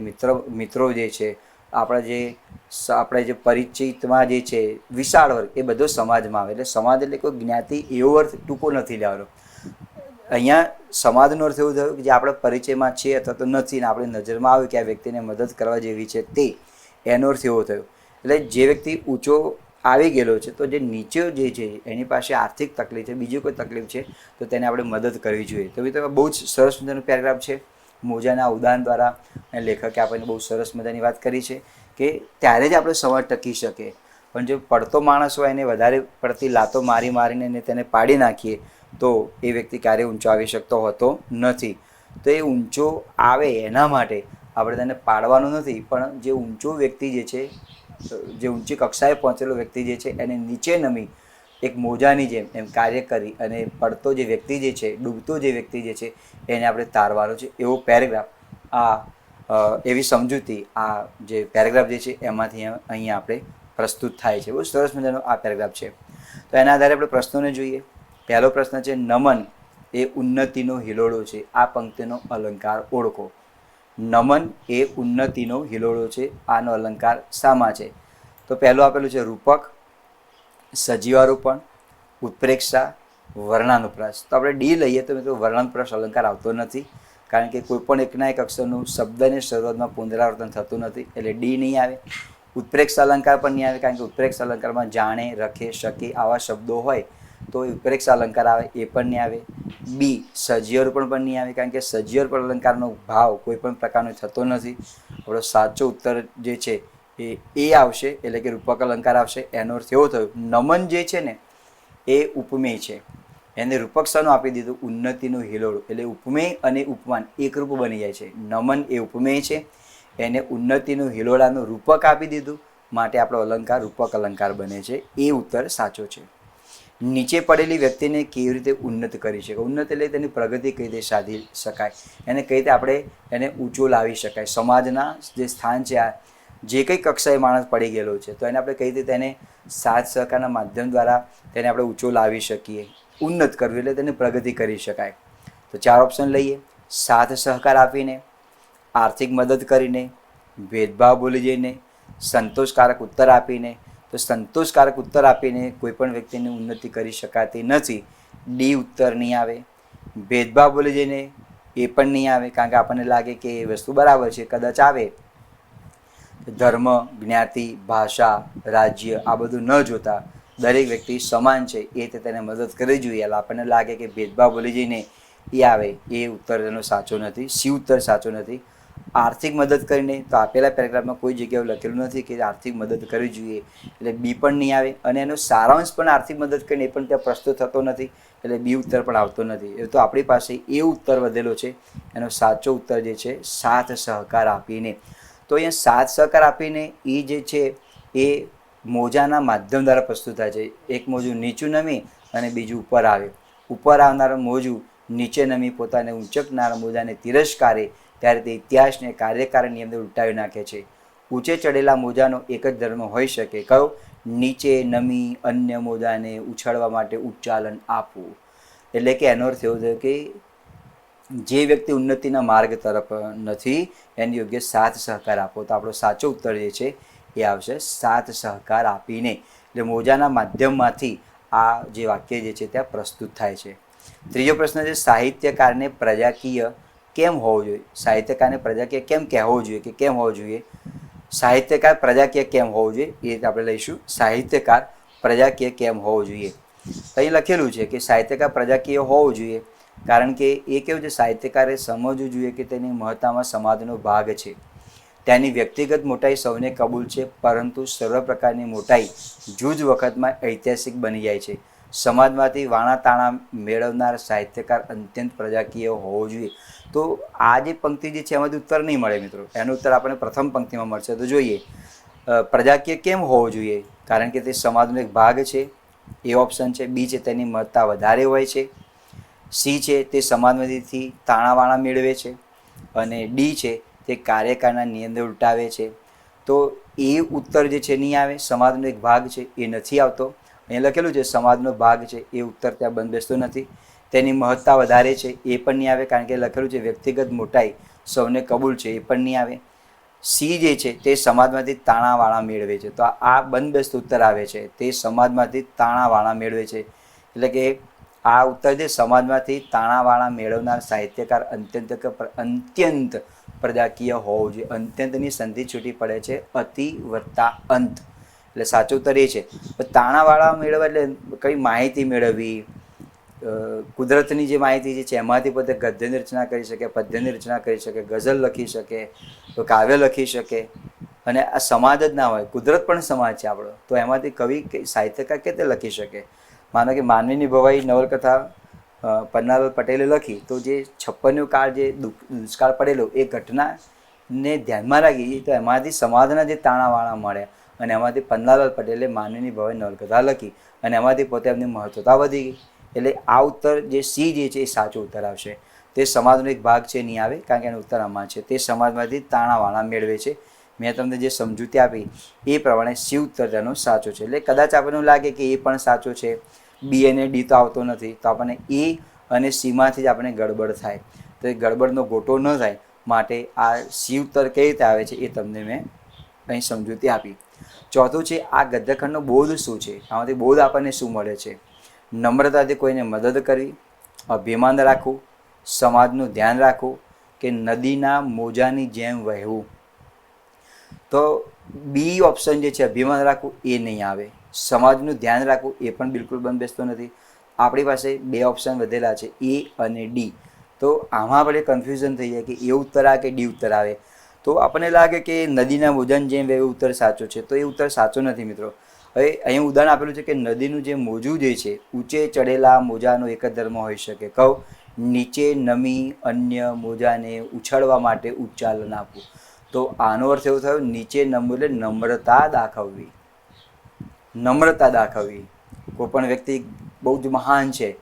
મિત્રો જે છે, આપણે જે પરિચિતમાં જે છે વિશાળ વર્ગ, એ બધો સમાજમાં આવે. એટલે સમાજ એટલે કોઈ જ્ઞાતિ એવો અર્થ ટૂંકો નથી લેવાનો. અહીંયા સમાજનો અર્થ એવું થયું કે જે આપણા પરિચયમાં છે અથવા તો નથી ને આપણી નજરમાં આવે કે આ વ્યક્તિને મદદ કરવા જેવી છે, તે એનો અર્થ એવો થયો. એટલે જે વ્યક્તિ ઊંચો આવી ગયેલો છે તો જે નીચે જે છે એની પાસે આર્થિક તકલીફ છે, બીજી કોઈ તકલીફ છે, તો તેને આપણે મદદ કરવી જોઈએ. તો મિત્રો બહુ જ સરસ મજાનું પેરેગ્રાફ છે. મોજાના ઉદાહરણ દ્વારા લેખકે આપણને બહુ સરસ મજાની વાત કરી છે કે ત્યારે જ આપણો સમાજ ટકી શકે. પણ જો પડતો માણસ હોય એને વધારે પડતી લાતો મારીને તેને પાડી નાખીએ તો એ વ્યક્તિ ક્યારેય ઊંચો આવી શકતો હોતો નથી. તો એ ઊંચો આવે એના માટે આપણે તેને પાડવાનું નથી, પણ જે ઊંચો વ્યક્તિ જે છે, જે ઊંચી કક્ષાએ પહોંચેલો વ્યક્તિ જે છે એને નીચે નમી એક મોજાની જેમ એમ કાર્ય કરી અને પડતો જે વ્યક્તિ જે છે, ડૂબતો જે વ્યક્તિ જે છે એને આપણે તારવાનો છે. એવો પેરેગ્રાફ, એવી સમજૂતી આ જે પેરેગ્રાફ જે છે એમાંથી અહીંયા આપણે પ્રસ્તુત થાય છે. બહુ સરસ મજાનો આ પેરેગ્રાફ છે. તો એના આધારે આપણે પ્રશ્નોને જોઈએ. પહેલો પ્રશ્ન છે, નમન એ ઉન્નતિનો હિલોળો છે. આ પંક્તિનો અલંકાર ઓળખો. નમન એ ઉન્નતિનો હિલોળો છે. આનો અલંકાર શામાં છે? તો પહેલું આપેલું છે રૂપક, સજીવારૂપણ, ઉત્પ્રેક્ષા, વર્ણાનુપ્રાસ. તો આપણે ડી લઈએ તો મિત્રો વર્ણાનુપ્રાસ અલંકાર આવતો નથી, કારણ કે કોઈ પણ એકના એક અક્ષરનું શબ્દની શરૂઆતમાં પુનરાવર્તન થતું નથી, એટલે ડી નહીં આવે. ઉત્પ્રેક્ષ અલંકાર પણ નહીં આવે, કારણ કે ઉત્પ્રેક્ષ અલંકારમાં જાણે, રખે, શકે આવા શબ્દો હોય તો ઉત્પ્રેક્ષ અલંકાર આવે, એ પણ નહીં આવે. બી સજીવારૂપણ પણ નહીં આવે, કારણ કે સજીવારૂપણ અલંકારનો ભાવ કોઈ પણ પ્રકારનો થતો નથી. આપણો સાચો ઉત્તર જે છે એ આવશે, એટલે કે રૂપક અલંકાર આવશે. એનો અર્થ એવો થયો, નમન જે છે ને એ ઉપમેય છે, એને રૂપક શાનું આપી દીધું? ઉન્નતિનો હિલોળો. એટલે ઉપમેય અને ઉપમાન એકરૂપ બની જાય છે. નમન એ ઉપમેય છે, એને ઉન્નતિનો હિલોળાનું રૂપક આપી દીધું, માટે આપણો અલંકાર રૂપક અલંકાર બને છે. એ ઉત્તર સાચો છે. નીચે પડેલી વ્યક્તિને કેવી રીતે ઉન્નત કરી શકે? ઉન્નત એટલે તેની પ્રગતિ કઈ રીતે સાધી શકાય, એને કઈ રીતે આપણે એને ઊંચો લાવી શકાય. સમાજના જે સ્થાન છે, આ જે કંઈ કક્ષાએ માણસ પડી ગયેલો છે તો એને આપણે કઈ રીતે તેને સાથ સહકારના માધ્યમ દ્વારા તેને આપણે ઊંચો લાવી શકીએ. ઉન્નત કરવું એટલે તેને પ્રગતિ કરી શકાય. તો 4 ઓપ્શન લઈએ. સાથ સહકાર આપીને, આર્થિક મદદ કરીને, ભેદભાવ ભૂલી જઈને, સંતોષકારક ઉત્તર આપીને. તો સંતોષકારક ઉત્તર આપીને કોઈ પણ વ્યક્તિની ઉન્નતિ કરી શકાતી નથી. ડી ઉત્તર નહીં આવે. ભેદભાવ ભૂલી જઈને એ પણ નહીં આવે, કારણ કે આપણને લાગે કે એ વસ્તુ બરાબર છે, કદાચ આવે. ધર્મ, જ્ઞાતિ, ભાષા, રાજ્ય આ બધું ન જોતા દરેક વ્યક્તિ સમાન છે એ રીતે તેને મદદ કરવી જોઈએ. એટલે આપણને લાગે કે ભેદભાવ ભૂલી જઈને એ આવે, એ ઉત્તર એનો સાચો નથી. સી ઉત્તર સાચો નથી. આર્થિક મદદ કરીને, તો આપેલા પેરેગ્રાફમાં કોઈ જગ્યાએ લખેલું નથી કે આર્થિક મદદ કરવી જોઈએ, એટલે બી પણ નહીં આવે. અને એનો સારાંશ પણ આર્થિક મદદ કરીને એ પણ ત્યાં પ્રસ્તુત થતો નથી, એટલે બી ઉત્તર પણ આવતો નથી. એ તો આપણી પાસે એ ઉત્તર વધેલો છે. એનો સાચો ઉત્તર જે છે સાથ સહકાર આપીને. તો અહીંયા સાથ સહકાર આપીને એ જે છે એ મોજાના માધ્યમ દ્વારા પ્રસ્તુત થાય છે. એક મોજું નીચું નમી અને બીજું ઉપર આવે. ઉપર આવનારું મોજું નીચે નમી પોતાને ઊંચકનારા મોજાને તિરસ્કારે, ત્યારે તે ઇતિહાસને કાર્યકારણની અંદર ઉલટાવી નાખે છે. ઊંચે ચડેલા મોજાનો એક જ ધર્મ હોઈ શકે, કયો? નીચે નમી અન્ય મોજાને ઉછાળવા માટે ઉચ્ચાલન આપવું. એટલે કે એનો અર્થ એવો થયો કે જે વ્યક્તિ ઉન્નતિના માર્ગ તરફ નથી એને યોગ્ય સાથ સહકાર આપો. તો આપણો સાચો ઉત્તર જે છે એ આવશે સાથ સહકાર આપીને. એટલે મોજાના માધ્યમમાંથી આ જે વાક્ય જે છે ત્યાં પ્રસ્તુત થાય છે. ત્રીજો પ્રશ્ન છે, સાહિત્યકારને પ્રજાકીય કેમ હોવો જોઈએ? સાહિત્યકારને પ્રજાકીય કેમ કહેવો જોઈએ કે કેમ હોવો જોઈએ? સાહિત્યકાર પ્રજાકીય કેમ હોવો જોઈએ એ રીતે આપણે લઈશું. સાહિત્યકાર પ્રજાકીય કેમ હોવો જોઈએ? અહીં લખેલું છે કે સાહિત્યકાર પ્રજાકીય હોવો જોઈએ, કારણ કે એ કેવું છે, સાહિત્યકારે સમજવું જોઈએ કે તેની મહત્તામાં સમાજનો ભાગ છે. તેની વ્યક્તિગત મોટાઈ સૌને કબૂલ છે, પરંતુ સર્વ પ્રકારની મોટાઈ જૂજ વખતમાં ઐતિહાસિક બની જાય છે. સમાજમાંથી વાણા તાણા મેળવનાર સાહિત્યકાર અત્યંત પ્રજાકીય હોવો જોઈએ. તો આ જે પંક્તિ જે છે એમાંથી ઉત્તર નહીં મળે મિત્રો. એનો ઉત્તર આપણને પ્રથમ પંક્તિમાં મળશે. તો જોઈએ પ્રજાકીય કેમ હોવો જોઈએ? કારણ કે તે સમાજનો એક ભાગ છે, એ ઓપ્શન છે. બી છે તેની મહત્તા વધારે હોય છે. સી છે તે સમાજમાંથી તાણાવાણા મેળવે છે. અને ડી છે તે કાર્યકાળના નિયમને ઉલટાવે છે. તો એ ઉત્તર જે છે નહીં આવે. સમાજનો એક ભાગ છે એ નથી આવતો. અહીંયા લખેલું છે સમાજનો ભાગ છે, એ ઉત્તર ત્યાં બંધબેસતો નથી. તેની મહત્તા વધારે છે એ પણ નહીં આવે, કારણ કે લખેલું છે વ્યક્તિગત મોટાઈ સૌને કબૂલ છે, એ પણ નહીં આવે. સી જે છે તે સમાજમાંથી તાણાવાળા મેળવે છે. તો આ બંધબેસતો ઉત્તર આવે છે, તે સમાજમાંથી તાણાવાળા મેળવે છે. એટલે કે આ ઉત્તર છે સમાજમાંથી તાણાવાળા મેળવનાર સાહિત્યકાર અત્યંત પ્રજાકીય હોવો જોઈએ. અત્યંતની સંધિ છૂટી પડે છે, અતિ વત્તા અંત, એટલે સાચો ઉત્તર એ છે. તાણાવાળા મેળવવા એટલે કઈ માહિતી મેળવવી, કુદરતની જે માહિતી છે એમાંથી પોતે ગદ્યની રચના કરી શકે, પદ્યની રચના કરી શકે, ગઝલ લખી શકે, તો કાવ્ય લખી શકે. અને આ સમાજ જ ના હોય, કુદરત પણ સમાજ છે આપણો, તો એમાંથી કવિ સાહિત્યકાર કેતે લખી શકે. માનો કે માનવીની ભવાઈ નવલકથા પન્નાલાલ પટેલે લખી, તો જે 56નો કાળ જે દુષ્કાળ પડેલો એ ઘટનાને ધ્યાનમાં રાખી, તો એમાંથી સમાજના જે તાણાવાળા મળ્યા અને એમાંથી પન્નાલાલ પટેલે માનવીની ભવાઈ નવલકથા લખી અને એમાંથી પોતે એમની મહત્વતા વધી ગઈ. એટલે આ ઉત્તર જે સી જે છે એ સાચો ઉત્તર આવશે. તે સમાજનો એક ભાગ છે નહીં આવે, કારણ કે એનો ઉત્તર આમાં છે, તે સમાજમાંથી તાણાવાળા મેળવે છે. મેં તમને જે સમજૂતી આપી એ પ્રમાણે સી ઉત્તર તેનો સાચો છે. એટલે કદાચ આપણને લાગે કે એ પણ સાચો છે, બી અને ડી તો આવતો નથી, તો આપણને એ અને સીમાંથી જ આપણે ગડબડ થાય. તો એ ગડબડનો ગોટો ન થાય માટે આ સી ઉત્તર કઈ રીતે આવે છે એ તમને મેં અહીં સમજૂતી આપી. ચોથું છે આ ગદ્યખંડનો બોધ શું છે. આમાંથી બોધ આપણને શું મળે છે? નમ્રતાથી કોઈને મદદ કરવી, અભિમાન રાખવું, સમાજનું ધ્યાન રાખવું, કે નદીના મોજાની જેમ વહેવું. તો બી ઓપ્શન જે છે અભિમાન રાખવું એ નહીં આવે. સમાજનું ધ્યાન રાખવું એ પણ બિલકુલ બંધબેસતો નથી. આપણી પાસે બે ઓપ્શન વધેલા છે, એ અને ડી. તો આમાં આપણે કન્ફ્યુઝન થઈ જાય કે એ ઉત્તર આવે કે ડી ઉત્તર આવે. તો આપણને લાગે કે નદીના મોજાની જેમ વહેવું ઉત્તર સાચો છે, તો એ ઉત્તર સાચો નથી મિત્રો. હવે અહીં ઉદાહરણ આપેલું છે કે નદીનું જે મોજું જે છે, ઊંચે ચડેલા મોજાનો એક જ ધર્મ હોઈ શકે. કહું, નીચે નમી અન્ય મોજાને ઉછાળવા માટે ઉચ્ચાલન આપવું. તો આનો અર્થ એવો થયો, નીચે નમવું એટલે નમ્રતા દાખવવી. નમ્રતા દાખવવી. કોઈ પણ વ્યક્તિ બહુ જ મહાન છે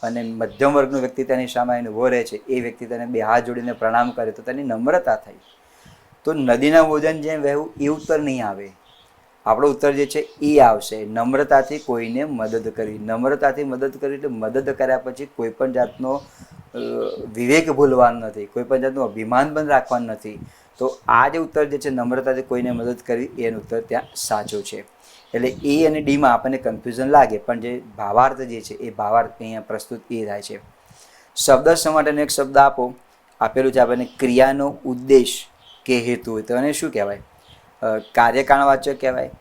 અને મધ્યમ વર્ગનો વ્યક્તિ તેની સામે આવીને ઊભો રહે છે, એ વ્યક્તિ તેને બે હાથ જોડીને પ્રણામ કરે તો તેની નમ્રતા થઈ. તો નદીના મોજાની જેમ વહેવું એ ઉત્તર નહીં આવે. આપણો ઉત્તર જે છે એ આવશે, નમ્રતાથી કોઈને મદદ કરવી. નમ્રતાથી મદદ કરવી એટલે મદદ કર્યા પછી કોઈ પણ જાતનો વિવેક ભૂલવાનો નથી, કોઈ પણ જાતનું અભિમાન પણ રાખવાનું નથી. તો આ જે ઉત્તર જે છે નમ્રતાથી કોઈને મદદ કરવી, એનો ઉત્તર ત્યાં સાચો છે. એટલે એ અને ડીમાં આપણને કન્ફ્યુઝન લાગે, પણ જે ભાવાર્થ જે છે એ ભાવાર્થ અહીંયા પ્રસ્તુત એ થાય છે. શબ્દ સમાટેનો એક શબ્દ આપેલું છે આપણને, ક્રિયાનો ઉદ્દેશ કે હેતુ હોય તો એને શું કહેવાય? કાર્યકારણવાચક કહેવાય,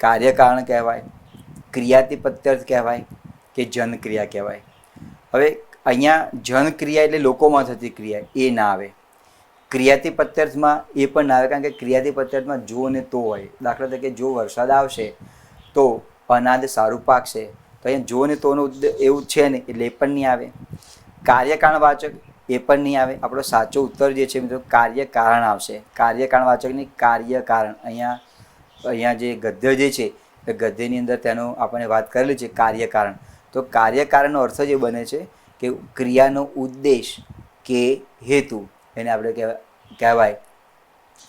કાર્યકારણ કહેવાય, ક્રિયાતિપત્યર્થ કહેવાય કે જનક્રિયા કહેવાય. હવે અહીંયા જનક્રિયા એટલે લોકોમાં થતી ક્રિયા, એ ના આવે. ક્રિયાતિપત્યર્થમાં એ પણ ના આવે, કારણ કે ક્રિયાતિપત્યર્થમાં જો ને તો હોય. દાખલા તરીકે જો વરસાદ આવશે તો અનાજ સારું પાકશે, તો અહીંયા જો ને તોનો એવું છે ને એટલે એ પણ નહીં આવે. કાર્યકારણવાચક એ પણ નહીં આવે. આપણો સાચો ઉત્તર જે છે મિત્રો કાર્યકારણ આવશે. કાર્યકારણવાચકની કાર્યકારણ. અહીંયા જે ગદ્ય જે છે એ ગદ્યની અંદર તેનો આપણે વાત કરેલી છે કાર્યકારણ. તો કાર્યકારણનો અર્થ જે બને છે કે ક્રિયાનો ઉદ્દેશ કે હેતુ, એને આપણે કહેવાય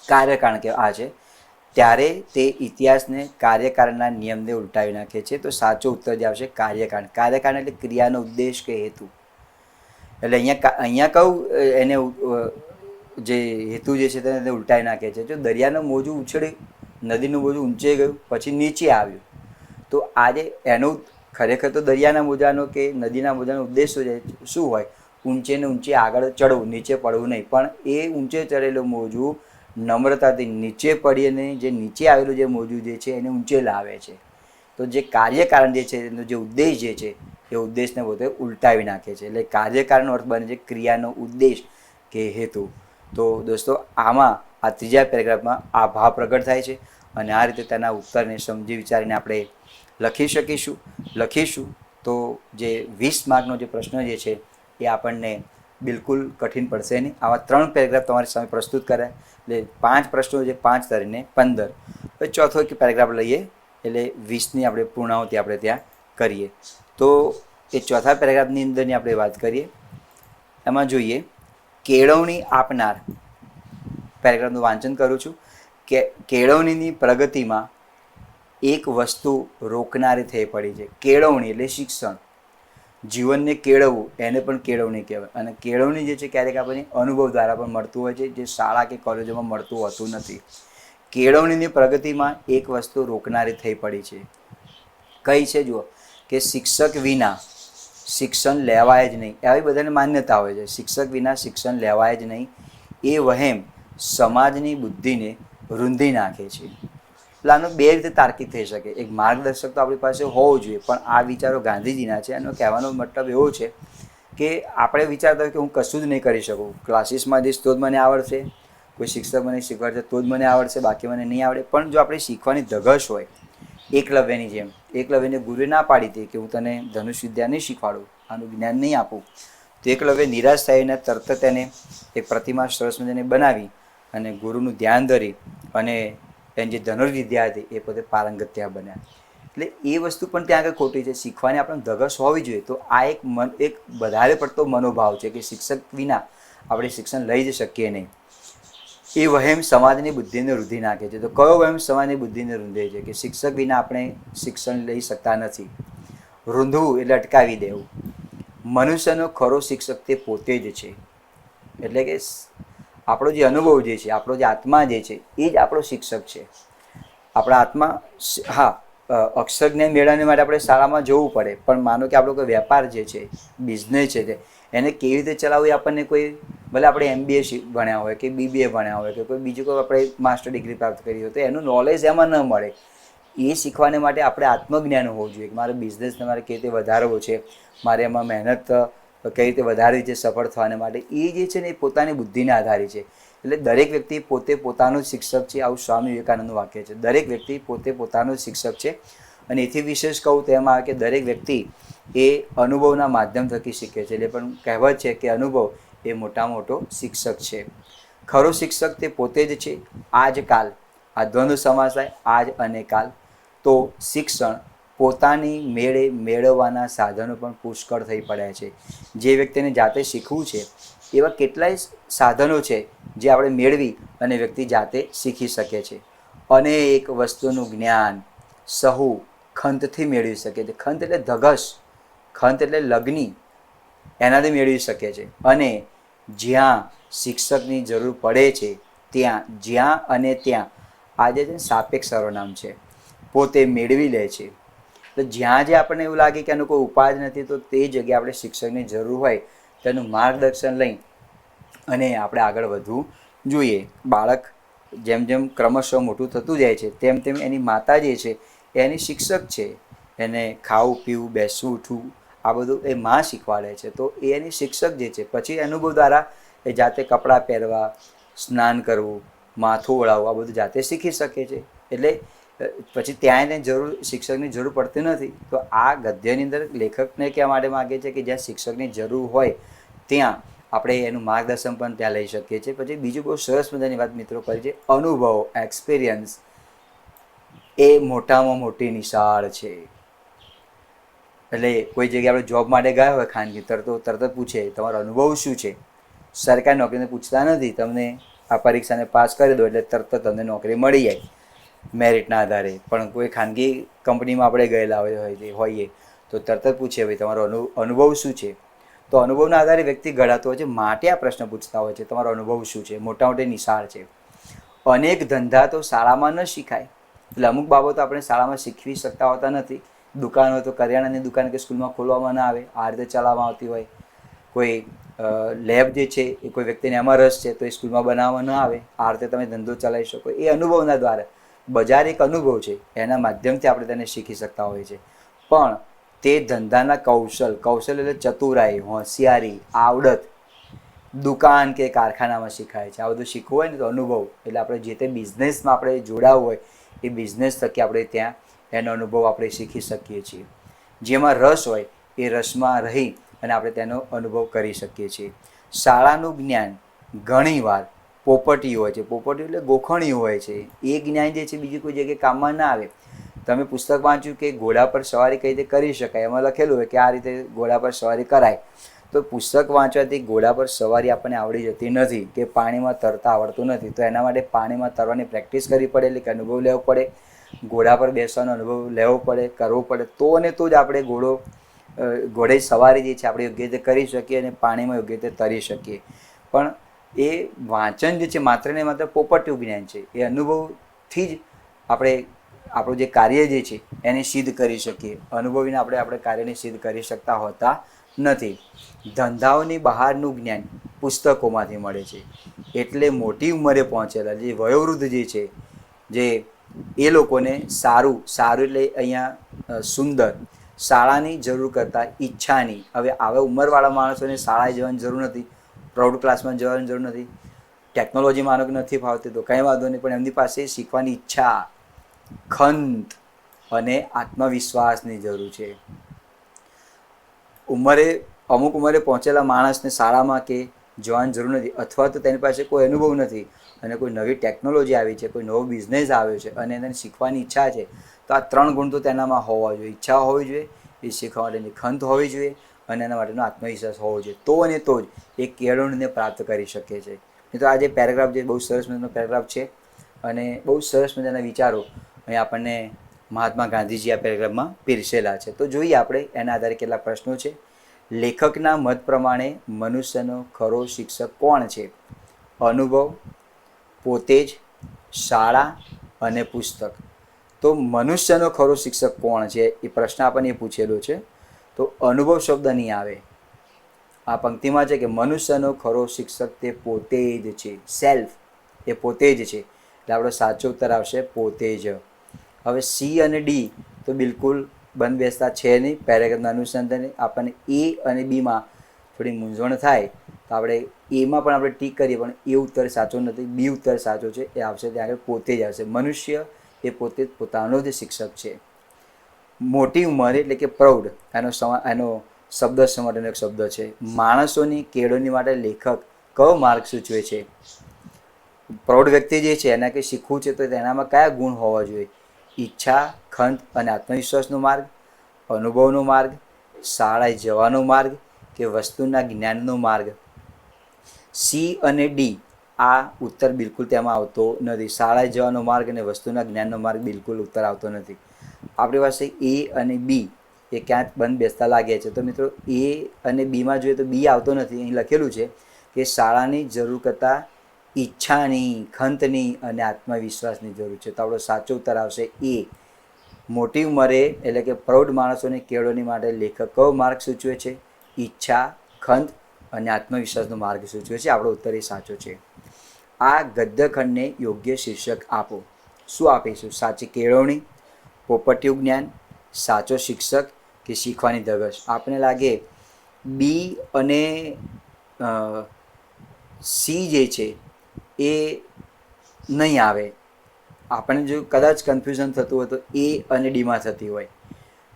કાર્યકારણ કે આ છે. ત્યારે તે ઇતિહાસને કાર્યકારણના નિયમને ઉલટાવી નાખે છે. તો સાચો ઉત્તર જે આવશે કાર્યકારણ. કાર્યકારણ એટલે ક્રિયાનો ઉદ્દેશ કે હેતુ. એટલે અહીંયા કહું એને જે હેતુ જે છે તેને ઉલટાવી નાખે છે. જો દરિયાનું મોજું ઉછળી, નદીનું મોજું ઊંચે ગયું પછી નીચે આવ્યું, તો આજે એનું ખરેખર તો દરિયાના મોજાનો કે નદીના મોજાનો ઉદ્દેશ શું હોય? ઊંચે ને ઊંચે આગળ ચડવું, નીચે પડવું નહીં. પણ એ ઊંચે ચડેલું મોજું નમ્રતાથી નીચે પડી અને જે નીચે આવેલું જે મોજું જે છે એને ઊંચે લાવે છે. તો જે કાર્યકારણ જે છે એનો જે ઉદ્દેશ જે છે એ ઉદ્દેશને પોતે ઉલટાવી નાખે છે. એટલે કાર્યકારણનો અર્થ બને છે ક્રિયાનો ઉદ્દેશ કે હેતુ. તો દોસ્તો આમાં આ ત્રીજા પેરેગ્રાફમાં આ ભાવ પ્રગટ થાય છે અને આ રીતે તેના ઉત્તરને સમજી વિચારીને આપણે લખીશું તો જે 20 માર્કનો જે પ્રશ્ન જે છે એ આપણને બિલકુલ કઠિન પડશે નહીં. આવા 3 પેરેગ્રાફ તમારી સામે પ્રસ્તુત કર્યા એટલે 5 પ્રશ્નો જે 5 ધરીને 15. હવે ચોથો એક પેરેગ્રાફ લઈએ એટલે 20ની આપણે પૂર્ણાહુતિ આપણે ત્યાં કરીએ. તો એ ચોથા પેરેગ્રાફની અંદરની આપણે વાત કરીએ. એમાં જોઈએ કેળવણી આપનાર, પેરેગ્રાફનું વાંચન કરું છું કે કેળવણીની પ્રગતિમાં એક વસ્તુ રોકનારી થઈ પડી છે. કેળવણી એટલે શિક્ષણ, જીવનને કેળવવું એને પણ કેળવણી કહેવાય. અને કેળવણી જે છે ક્યારેક આપણને અનુભવ દ્વારા પણ મળતું હોય છે, જે શાળા કે કોલેજોમાં મળતું હોતું નથી. કેળવણીની પ્રગતિમાં એક વસ્તુ રોકનારી થઈ પડી છે. કઈ છે? જુઓ કે શિક્ષક વિના શિક્ષણ લેવાય જ નહીં, આવી બધાને માન્યતા હોય છે. શિક્ષક વિના શિક્ષણ લેવાય જ નહીં, એ વહેમ સમાજની બુદ્ધિને રૂંધી નાખે છે. એટલે આનો બે રીતે તાર્કિક થઈ શકે. એક માર્ગદર્શક તો આપણી પાસે હોવું જોઈએ, પણ આ વિચારો ગાંધીજીના છે. એનો કહેવાનો મતલબ એવો છે કે આપણે વિચારતા હોય કે હું કશું જ નહીં કરી શકું, ક્લાસીસમાં જઈશ તો જ મને આવડશે, કોઈ શિક્ષક મને શીખવાડશે તો જ મને આવડશે, બાકી મને નહીં આવડે. પણ જો આપણે શીખવાની ધગશ હોય, એકલવ્યની જેમ, એકલવ્યને ગુરુએ ના પાડી હતી કે હું તને ધનુષ વિદ્યા નહીં શીખવાડું, આનું જ્ઞાન નહીં આપું, તો એકલવ્ય નિરાશ થઈને તરત તેને એક પ્રતિમા સરસ મજાને બનાવી અને ગુરુનું ધ્યાન ધરી અને એની જે ધનુર્વિદ્યા હતી એ પોતે પારંગત ત્યાં બન્યા. એટલે એ વસ્તુ પણ ત્યાં આગળ ખોટી છે. શીખવાની આપણે ધગશ હોવી જોઈએ. તો આ એક વધારે પડતો મનોભાવ છે કે શિક્ષક વિના આપણે શિક્ષણ લઈ જ શકીએ નહીં. એ વહેમ સમાજની બુદ્ધિને રૂંધી નાખે છે. તો કયો વહેમ સમાજની બુદ્ધિને રૂંધે છે? કે શિક્ષક વિના આપણે શિક્ષણ લઈ શકતા નથી. રૂંધવું એટલે અટકાવી દેવું. મનુષ્યનો ખરો શિક્ષક તે પોતે જ છે. એટલે કે આપણો જે અનુભવ જે છે, આપણો જે આત્મા જે છે, એ જ આપણો શિક્ષક છે. આપણા આત્મા, હા, અક્ષર જ્ઞાન મેળવવા માટે આપણે શાળામાં જવું પડે, પણ માનો કે આપણો કોઈ વેપાર જે છે, બિઝનેસ છે, એને કેવી રીતે ચલાવવું એ આપણને કોઈ, ભલે આપણે MBA ભણ્યા હોય કે BBA ભણ્યા હોય કે કોઈ બીજું કોઈ આપણે માસ્ટર ડિગ્રી પ્રાપ્ત કરી હોય, તો એનું નોલેજ એમાં ન મળે. એ શીખવાને માટે આપણે આત્મજ્ઞાન હોવું જોઈએ કે મારે બિઝનેસને મારે કેવી રીતે વધારવો છે, મારે એમાં મહેનત કઈ રીતે વધારવી છે સફળ થવાને માટે. એ જે છે ને એ પોતાની બુદ્ધિને આધારિત છે. એટલે દરેક વ્યક્તિ પોતે પોતાનું જ શિક્ષક છે, આવું સ્વામી વિવેકાનંદનું વાક્ય છે. દરેક વ્યક્તિ પોતે પોતાનું જ શિક્ષક છે. અને એથી વિશેષ કહું તો એમ આવે કે દરેક વ્યક્તિ એ અનુભવના માધ્યમ થકી શીખે છે. એટલે પણ કહેવત છે કે અનુભવ એ મોટા મોટો શિક્ષક છે. ખરો શિક્ષક તે પોતે જ છે. આજકાલ આ દ્વંદ્વ સમાસ થાય, આજ અને કાલ. તો શિક્ષણ પોતાની મેળે મેળવવાના સાધનો પણ પુષ્કળ થઈ પડ્યા છે. જે વ્યક્તિને જાતે શીખવું છે એવા કેટલાય સાધનો છે જે આપણે મેળવી અને વ્યક્તિ જાતે શીખી શકે છે. અનેક વસ્તુનું જ્ઞાન સહુ ખંતથી મેળવી શકે છે. ખંત એટલે ધગશ, ખંત એટલે લગ્ની, એનાથી મેળવી શકે છે. અને જ્યાં શિક્ષકની જરૂર પડે છે ત્યાં, જ્યાં અને ત્યાં, આજે છે સાપેક્ષ સર્વનામ છે, પોતે મેળવી લે છે. તો જ્યાં જે આપણને એવું લાગે કે આનો કોઈ ઉપાય નથી, તો તે જગ્યાએ આપણે શિક્ષકની જરૂર હોય તેનું માર્ગદર્શન લઈ અને આપણે આગળ વધવું જોઈએ. બાળક જેમ જેમ ક્રમશઃ મોટું થતું જાય છે તેમ તેમ એની માતા જે છે એની શિક્ષક છે. એને ખાવું પીવું, બેસવું ઉઠવું આ બધું એ માં શીખવાડે છે. તો એ એની શિક્ષક જે છે. પછી અનુભવ દ્વારા એ જાતે કપડાં પહેરવા, સ્નાન કરવું, માથું ઓળાવવું આ બધું જાતે શીખી શકે છે. એટલે પછી ત્યાં એને શિક્ષકની જરૂર પડતી નથી. તો આ ગદ્યની અંદર લેખકને કહેવા માટે માગે છે કે જ્યાં શિક્ષકની જરૂર હોય ત્યાં આપણે એનું માર્ગદર્શન પણ ત્યાં લઈ શકીએ છીએ. પછી બીજું બહુ સરસ મજાની વાત મિત્રો કરી છે, અનુભવ, એક્સપિરિયન્સ એ મોટામાં મોટી નિશાળ છે. એટલે કોઈ જગ્યાએ આપણે જોબ માટે ગયા હોય ખાનગી, તરત જ પૂછે તમારો અનુભવ શું છે. સરકારી નોકરીને પૂછતા નથી, તમને આ પરીક્ષાને પાસ કરી દો એટલે તરત જ તમને નોકરી મળી જાય મેરિટના આધારે. પણ કોઈ ખાનગી કંપનીમાં આપણે ગયેલા હોઈએ તો તરત જ પૂછે ભાઈ તમારો અનુભવ શું છે. તો અનુભવના આધારે વ્યક્તિ ઘડાતો હોય છે, માટે આ પ્રશ્ન પૂછતા હોય છે તમારો અનુભવ શું છે. મોટા મોટી નિશાળ છે. અનેક ધંધા તો શાળામાં ન શીખાય. એટલે અમુક બાબતો આપણે શાળામાં શીખવી શકતા હોતા નથી. દુકાન હોય તો કરિયાણાની દુકાન કે સ્કૂલમાં ખોલવામાં ના આવે, આ રીતે ચલાવવામાં આવતી હોય. કોઈ લેબ જે છે એ કોઈ વ્યક્તિને એમાં રસ છે તો એ સ્કૂલમાં બનાવવામાં ન આવે, આ રીતે તમે ધંધો ચલાવી શકો. એ અનુભવના દ્વારા, બજાર એક અનુભવ છે, એના માધ્યમથી આપણે તેને શીખી શકતા હોઈએ છીએ. પણ તે ધંધાના કૌશલ એટલે ચતુરાઈ, હોશિયારી, આવડત દુકાન કે કારખાનામાં શીખાય છે. આ બધું શીખવું હોય ને તો અનુભવ, એટલે આપણે જે તે બિઝનેસમાં આપણે જોડાવું હોય એ બિઝનેસ થકી આપણે ત્યાં એનો અનુભવ આપણે શીખી શકીએ છીએ. જેમાં રસ હોય એ રસમાં રહી અને આપણે તેનો અનુભવ કરી શકીએ છીએ. શાળાનું જ્ઞાન ઘણીવાર પોપટી હોય છે. પોપટી એટલે ગોખણિયું હોય છે. એ જ્ઞાન જે છે બીજી કોઈ જગ્યાએ કામમાં ના આવે. તમે પુસ્તક વાંચ્યું કે ઘોડા પર સવારી કઈ રીતે કરી શકાય, એમાં લખેલું હોય કે આ રીતે ઘોડા પર સવારી કરાય. તો પુસ્તક વાંચવાથી ઘોડા પર સવારી આપણને આવડી જતી નથી કે પાણીમાં તરતા આવડતું નથી. તો એના માટે પાણીમાં તરવાની પ્રેક્ટિસ કરવી પડે, એટલે કે અનુભવ લેવો પડે. ઘોડા પર બેસવાનો અનુભવ લેવો પડે, કરવો પડે. તો અને તો જ આપણે ઘોડે સવારી જે છે આપણે યોગ્ય રીતે કરી શકીએ અને પાણીમાં યોગ્ય રીતે તરી શકીએ. પણ એ વાંચન જે છે માત્ર ને માત્ર પોપટનું જ્ઞાન છે. એ અનુભવથી જ આપણે આપણું જે કાર્ય જે છે એને સિદ્ધ કરી શકીએ. અનુભવ વિના આપણે કાર્યને સિદ્ધ કરી શકતા હોતા નથી. ધંધાઓની બહારનું જ્ઞાન પુસ્તકોમાંથી મળે છે. એટલે મોટી ઉંમરે પહોંચેલા જે વયોવૃદ્ધ જે છે, જે એ લોકોને સારું એટલે અહીંયા સુંદર શાળાની જરૂર કરતાં ઈચ્છાની, હવે આવા ઉંમરવાળા માણસોને શાળાએ જવાની જરૂર નથી, પ્રૌઢ ક્લાસમાં જવાની જરૂર નથી, ટેકનોલોજી માનો કે નથી ફાવતી તો કંઈ વાંધો નહીં, પણ એમની પાસે શીખવાની ઈચ્છા, ખંત અને આત્મવિશ્વાસની જરૂર છે. અમુક ઉંમરે પહોંચેલા માણસને શાળામાં કે જવાની જરૂર નથી, અથવા તો તેની પાસે કોઈ અનુભવ નથી અને કોઈ નવી ટેકનોલોજી આવી છે, કોઈ નવો બિઝનેસ આવ્યો છે અને એને શીખવાની ઈચ્છા છે, તો આ 3 ગુણ તો તેનામાં હોવા જોઈએ. ઈચ્છા હોવી જોઈએ, એ શીખવા માટેની ખંત હોવી જોઈએ અને એના માટેનો આત્મવિશ્વાસ હોવો જોઈએ. તો અને તો જ એ કેળવણીને પ્રાપ્ત કરી શકે છે. મિત્રો આ જે પેરેગ્રાફ જે બહુ સરસ મજાનો પેરેગ્રાફ છે અને બહુ સરસ મજાના વિચારો અહીં આપણને મહાત્મા ગાંધીજી આ પેરેગ્રાફમાં પીરસેલા છે. તો જોઈએ આપણે એના આધારે કેટલાક પ્રશ્નો છે. લેખકના મત પ્રમાણે મનુષ્યનો ખરો શિક્ષક કોણ છે? અનુભવ, પોતે જ, શાળા અને પુસ્તક. તો મનુષ્યનો ખરો શિક્ષક કોણ છે એ પ્રશ્ન આપણને પૂછેલો છે. તો અનુભવ શબ્દ નહીં આવે. આ પંક્તિમાં છે કે મનુષ્યનો ખરો શિક્ષક તે પોતે જ છે. સેલ્ફ, એ પોતે જ છે. એટલે આપણો સાચો ઉત્તર આવશે પોતે જ. હવે સી અને ડી તો બિલકુલ બંધ બેસતા છે નહીં. પેરેગ્રાફના અનુસંધાને આપણને એ અને બીમાં થોડી મૂંઝવણ થાય તો આપણે એમાં પણ આપણે ટીક કરીએ, પણ એ ઉત્તર સાચો નથી, બી ઉત્તર સાચો છે. એ આવશે ત્યાં આગળ પોતે જ આવશે. મનુષ્ય એ પોતે જ પોતાનો જ શિક્ષક છે. મોટી ઉંમરે એટલે કે પ્રૌઢ, એનો શબ્દ માટેનો એક શબ્દ છે. માણસોની કેળવણી માટે લેખક કયો માર્ગ સૂચવે છે? પ્રૌઢ વ્યક્તિ જે છે એને કંઈ શીખવું છે તો તેનામાં કયા ગુણ હોવા જોઈએ? ઈચ્છા, ખંત અને આત્મવિશ્વાસનો માર્ગ, અનુભવનો માર્ગ, શાળાએ જવાનો માર્ગ કે વસ્તુના જ્ઞાનનો માર્ગ? સી અને ડી આ ઉત્તર બિલકુલ તેમાં આવતો નથી. શાળાએ જવાનો માર્ગ અને વસ્તુના જ્ઞાનનો માર્ગ બિલકુલ ઉત્તર આવતો નથી. આપણી પાસે એ અને બી એ ક્યાંક બંધ બેસતા લાગે છે. તો મિત્રો એ અને બીમાં જોઈએ તો બી આવતો નથી. અહીં લખેલું છે કે શાળાની જરૂર કરતાં ઈચ્છાની, ખંતની અને આત્મવિશ્વાસની જરૂર છે. તો આપણો સાચો ઉત્તર આવશે એ. મોટી ઉંમરે એટલે કે પ્રૌઢ માણસોની કેળવણી માટે લેખક કયો માર્ગ સૂચવે છે? ઈચ્છા, ખંત અને આત્મવિશ્વાસનો માર્ગ સૂચવે છે. આપણો ઉત્તર એ સાચો છે. આ ગદ્યખંડને યોગ્ય શીર્ષક આપો. શું આપીશું? સાચી કેળવણી, પોપટિયું જ્ઞાન, સાચો શિક્ષક કે શીખવાની ધગશ? આપણને લાગે બી અને સી જે છે એ નહીં આવે. આપણને જો કદાચ કન્ફ્યુઝન થતું હોય તો એ અને ડીમાં થતી હોય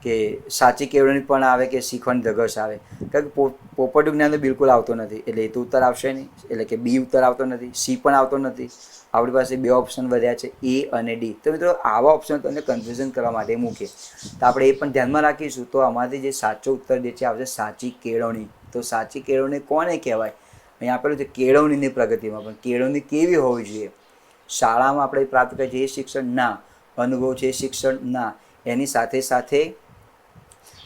કે સાચી કેળવણી પણ આવે કે શીખવાની ધગશ આવે. કારણ કે પોપટનું જ્ઞાન તો બિલકુલ આવતો નથી, એટલે એ તો ઉત્તર આવશે નહીં. એટલે કે બી ઉત્તર આવતો નથી, સી પણ આવતો નથી. આપણી પાસે 2 ઓપ્શન વધ્યા છે, એ અને ડી. તો મિત્રો આવા ઓપ્શન તમને કન્ફ્યુઝન કરવા માટે મૂકીએ તો આપણે એ પણ ધ્યાનમાં રાખીશું. તો આમાંથી જે સાચો ઉત્તર જે છે આવશે સાચી કેળવણી. તો સાચી કેળવણી કોને કહેવાય? અહીંયા આપેલું છે કેળવણીની પ્રગતિમાં, પણ કેળવણી કેવી હોવી જોઈએ? શાળામાં આપણે પ્રાપ્ત કરીએ છીએ એ શિક્ષણ ના, અનુભવ છે એ શિક્ષણ ના, એની સાથે સાથે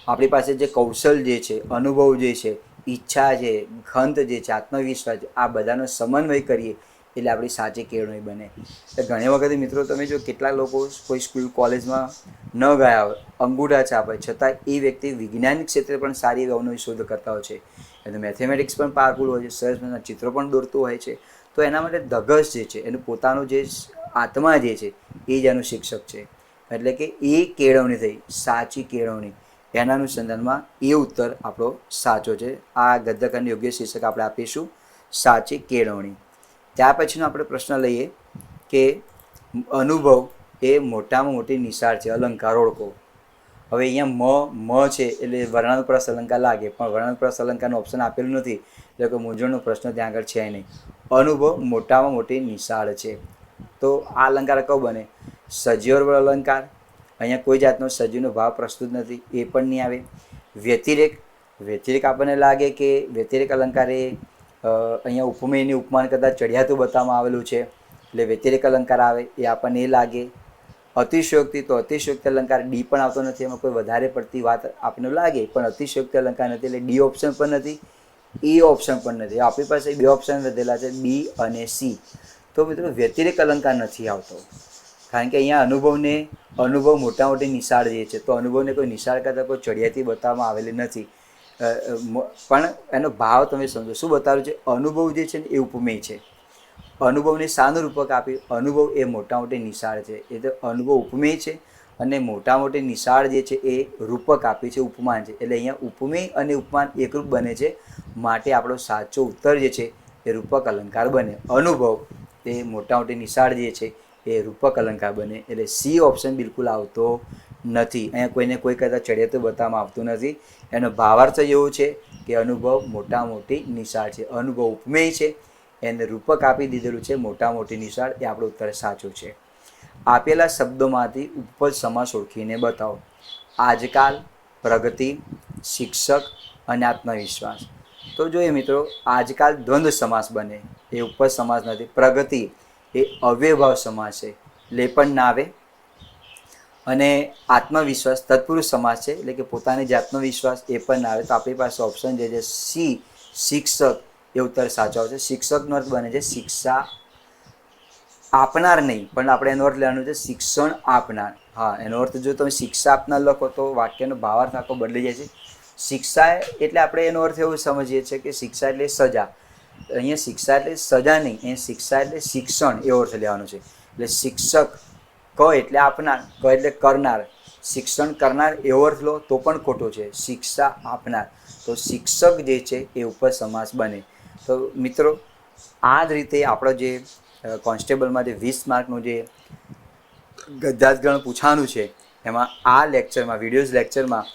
આપણી પાસે જે કૌશલ જે છે, અનુભવ જે છે, ઈચ્છા છે, ખંત જે છે, આત્મવિશ્વાસ છે, આ બધાનો સમન્વય કરીએ એટલે આપણી સાચી કેળવણી બને. એટલે ઘણી વખતે મિત્રો તમે જો કેટલાક લોકો કોઈ સ્કૂલ કોલેજમાં ન ગયા હોય, અંગૂઠા છાપ હોય, છતાં એ વ્યક્તિ વિજ્ઞાનિક ક્ષેત્રે પણ સારી એવી અવનવી શોધ કરતા હોય છે. એટલે મેથેમેટિક્સ પણ પાવરફુલ હોય છે, સરસ મજાના ચિત્રો પણ દોરતું હોય છે. તો એના માટે ધગશ જે છે, એનું પોતાનું જે આત્મા જે છે એ જ એનું શિક્ષક છે. એટલે કે એ કેળવણી થઈ, સાચી કેળવણી. એના અનુસંધાનમાં એ ઉત્તર આપણો સાચો છે. આ ગદ્યખંડ યોગ્ય શીર્ષક આપણે આપીશું સાચી કેળવણી. ત્યાર પછીનો આપણે પ્રશ્ન લઈએ કે અનુભવ એ મોટામાં મોટી નિશાળ છે, અલંકાર ઓળખો. હવે અહીંયા મ છે એટલે વર્ણાનુપ્રાસ અલંકાર લાગે, પણ વર્ણાનુપ્રાસ અલંકારનું ઓપ્શન આપેલું નથી, એટલે કે મૂંઝવણનો પ્રશ્ન ત્યાં આગળ છે નહીં. અનુભવ મોટામાં મોટી નિશાળ છે. તો આ અલંકાર કયો બને? સજીવર્ગ અલંકાર, અહીંયા કોઈ જાતનો સજીવનો ભાવ પ્રસ્તુત નથી, એ પણ નહીં આવે. વ્યતિરેક આપણને લાગે કે વ્યતિરેક અલંકાર એ અહીંયા ઉપમેયની ઉપમાન કરતાં ચડિયાતું બતાવવામાં આવેલું છે, એટલે વ્યતિરેક અલંકાર આવે, એ આપણને એ લાગે. અતિશયોક્તિ, તો અતિશયોક્તિ અલંકાર ડી પણ આવતો નથી, એમાં કોઈ વધારે પડતી વાત આપણને લાગે, પણ અતિશયોક્તિ અલંકાર નથી, એટલે ડી ઓપ્શન પણ નથી, એ ઓપ્શન પણ નથી. આપણી પાસે બે ઓપ્શન વધેલા છે, બી અને સી. તો મિત્રો વ્યતિરેક અલંકાર નથી આવતો, કારણ કે અહીંયા અનુભવ મોટા મોટી નિશાળ જે છે, તો અનુભવને કોઈ નિશાળ કરતાં કોઈ ચડિયાતી બતાવવામાં આવેલી નથી. પણ એનો ભાવ તમે સમજો, શું બતાવ્યું છે? અનુભવ જે છે ને એ ઉપમેય છે. અનુભવને શાનું રૂપક આપ્યું? અનુભવ એ મોટા મોટી નિશાળ છે, એ તો અનુભવ ઉપમેય છે, અને મોટા મોટી નિશાળ જે છે એ રૂપક આપી છે, ઉપમાન છે. એટલે અહીંયા ઉપમેય અને ઉપમાન એકરૂપ બને છે, માટે આપણો સાચો ઉત્તર જે છે એ રૂપક અલંકાર બને. અનુભવ એ મોટા મોટી નિશાળ જે છે એ રૂપક અલંકાર બને, એટલે સી ઓપ્શન બિલકુલ આવતો નથી. અહીંયા કોઈને કોઈ કરતાં ચડિયાતું બતાવવામાં આવતું નથી. એનો ભાવાર્થ એવો છે કે અનુભવ મોટા મોટી નિશાળ છે, અનુભવ ઉપમેય છે, એને રૂપક આપી દીધેલું છે મોટા મોટી નિશાળ, એ આપણો ઉત્તર સાચો છે. આપેલા શબ્દોમાંથી ઉપપદ સમાસ ઓળખીને બતાવો. આજકાલ, પ્રગતિ, શિક્ષક અને આત્મવિશ્વાસ. તો જોઈએ મિત્રો, આજકાલ દ્વંદ્વ સમાસ બને, એ ઉપપદ સમાસ નથી. પ્રગતિ એ અવ્યયભાવ સમાસ છે, એટલે પણ ના આવે. અને આત્મવિશ્વાસ તત્પુરુષ સમાસ છે, એટલે કે પોતાની જે આત્મવિશ્વાસ, એ પણ ના આવે. તો આપણી પાસે ઓપ્શન જે છે સી, શિક્ષક, એ ઉત્તર સાચો આવશે. શિક્ષકનો અર્થ બને છે શિક્ષા આપનાર નહીં, પણ આપણે એનો અર્થ લેવાનો છે શિક્ષણ આપનાર. હા, એનો અર્થ જો તમે શિક્ષા આપનાર લખો તો વાક્યનો ભાવાર્થ આખો બદલી જાય છે. શિક્ષા એટલે આપણે એનો અર્થ એવું સમજીએ છીએ કે શિક્ષા એટલે સજા. અહીંયા શિક્ષા એટલે સજા નહીં, અહીંયા શિક્ષા એટલે શિક્ષણ, એવો અર્થ લેવાનો છે. એટલે શિક્ષક, ક એટલે આપનાર, ક એટલે કરનાર, શિક્ષણ કરનાર એવો અર્થ લો તો પણ ખોટો છે. શિક્ષા આપનાર, તો શિક્ષક જે છે એ ઉપપદ સમાસ બને. તો મિત્રો, આ જ રીતે આપણો જે કોન્સ્ટેબલમાં જે 20 માર્કનું જે ગદ્યાર્થ પૂછવાનું છે, એમાં આ લેક્ચરમાં, વિડીયોઝ લેક્ચરમાં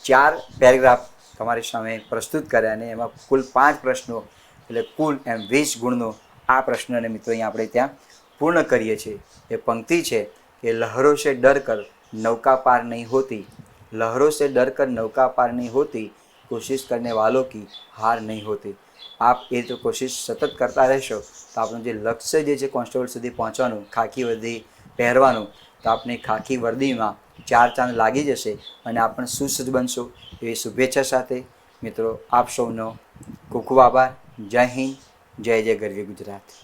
4 પેરેગ્રાફ તમારી સામે પ્રસ્તુત કર્યા, અને એમાં કુલ 5 પ્રશ્નો, એટલે કુલ એમ 20 ગુણનો આ પ્રશ્નને મિત્રો અહીંયા આપણે ત્યાં પૂર્ણ કરીએ છીએ. એ પંક્તિ છે કે લહરો સે ડર કર નૌકા પાર નહીં હોતી, લહરો સે ડર કર નૌકા પાર નહીં હોતી, કોશિશ કરને વાલો કી હાર નહીં હોતી. આપ એ તો કોશિશ સતત કરતા રહેશો તો આપણું જે લક્ષ્ય જે છે કોન્સ્ટેબલ સુધી પહોંચવાનું, ખાખી વર્દી પહેરવાનું, તો આપણે ખાખી વર્દીમાં 4 ચાંદ લાગી જશે અને આપણે સુસજ્જ બનશો. એવી શુભેચ્છા સાથે મિત્રો આપ સૌનો ખૂબ ખૂબ આભાર. જય હિન્દ, જય જય ગરવી ગુજરાત.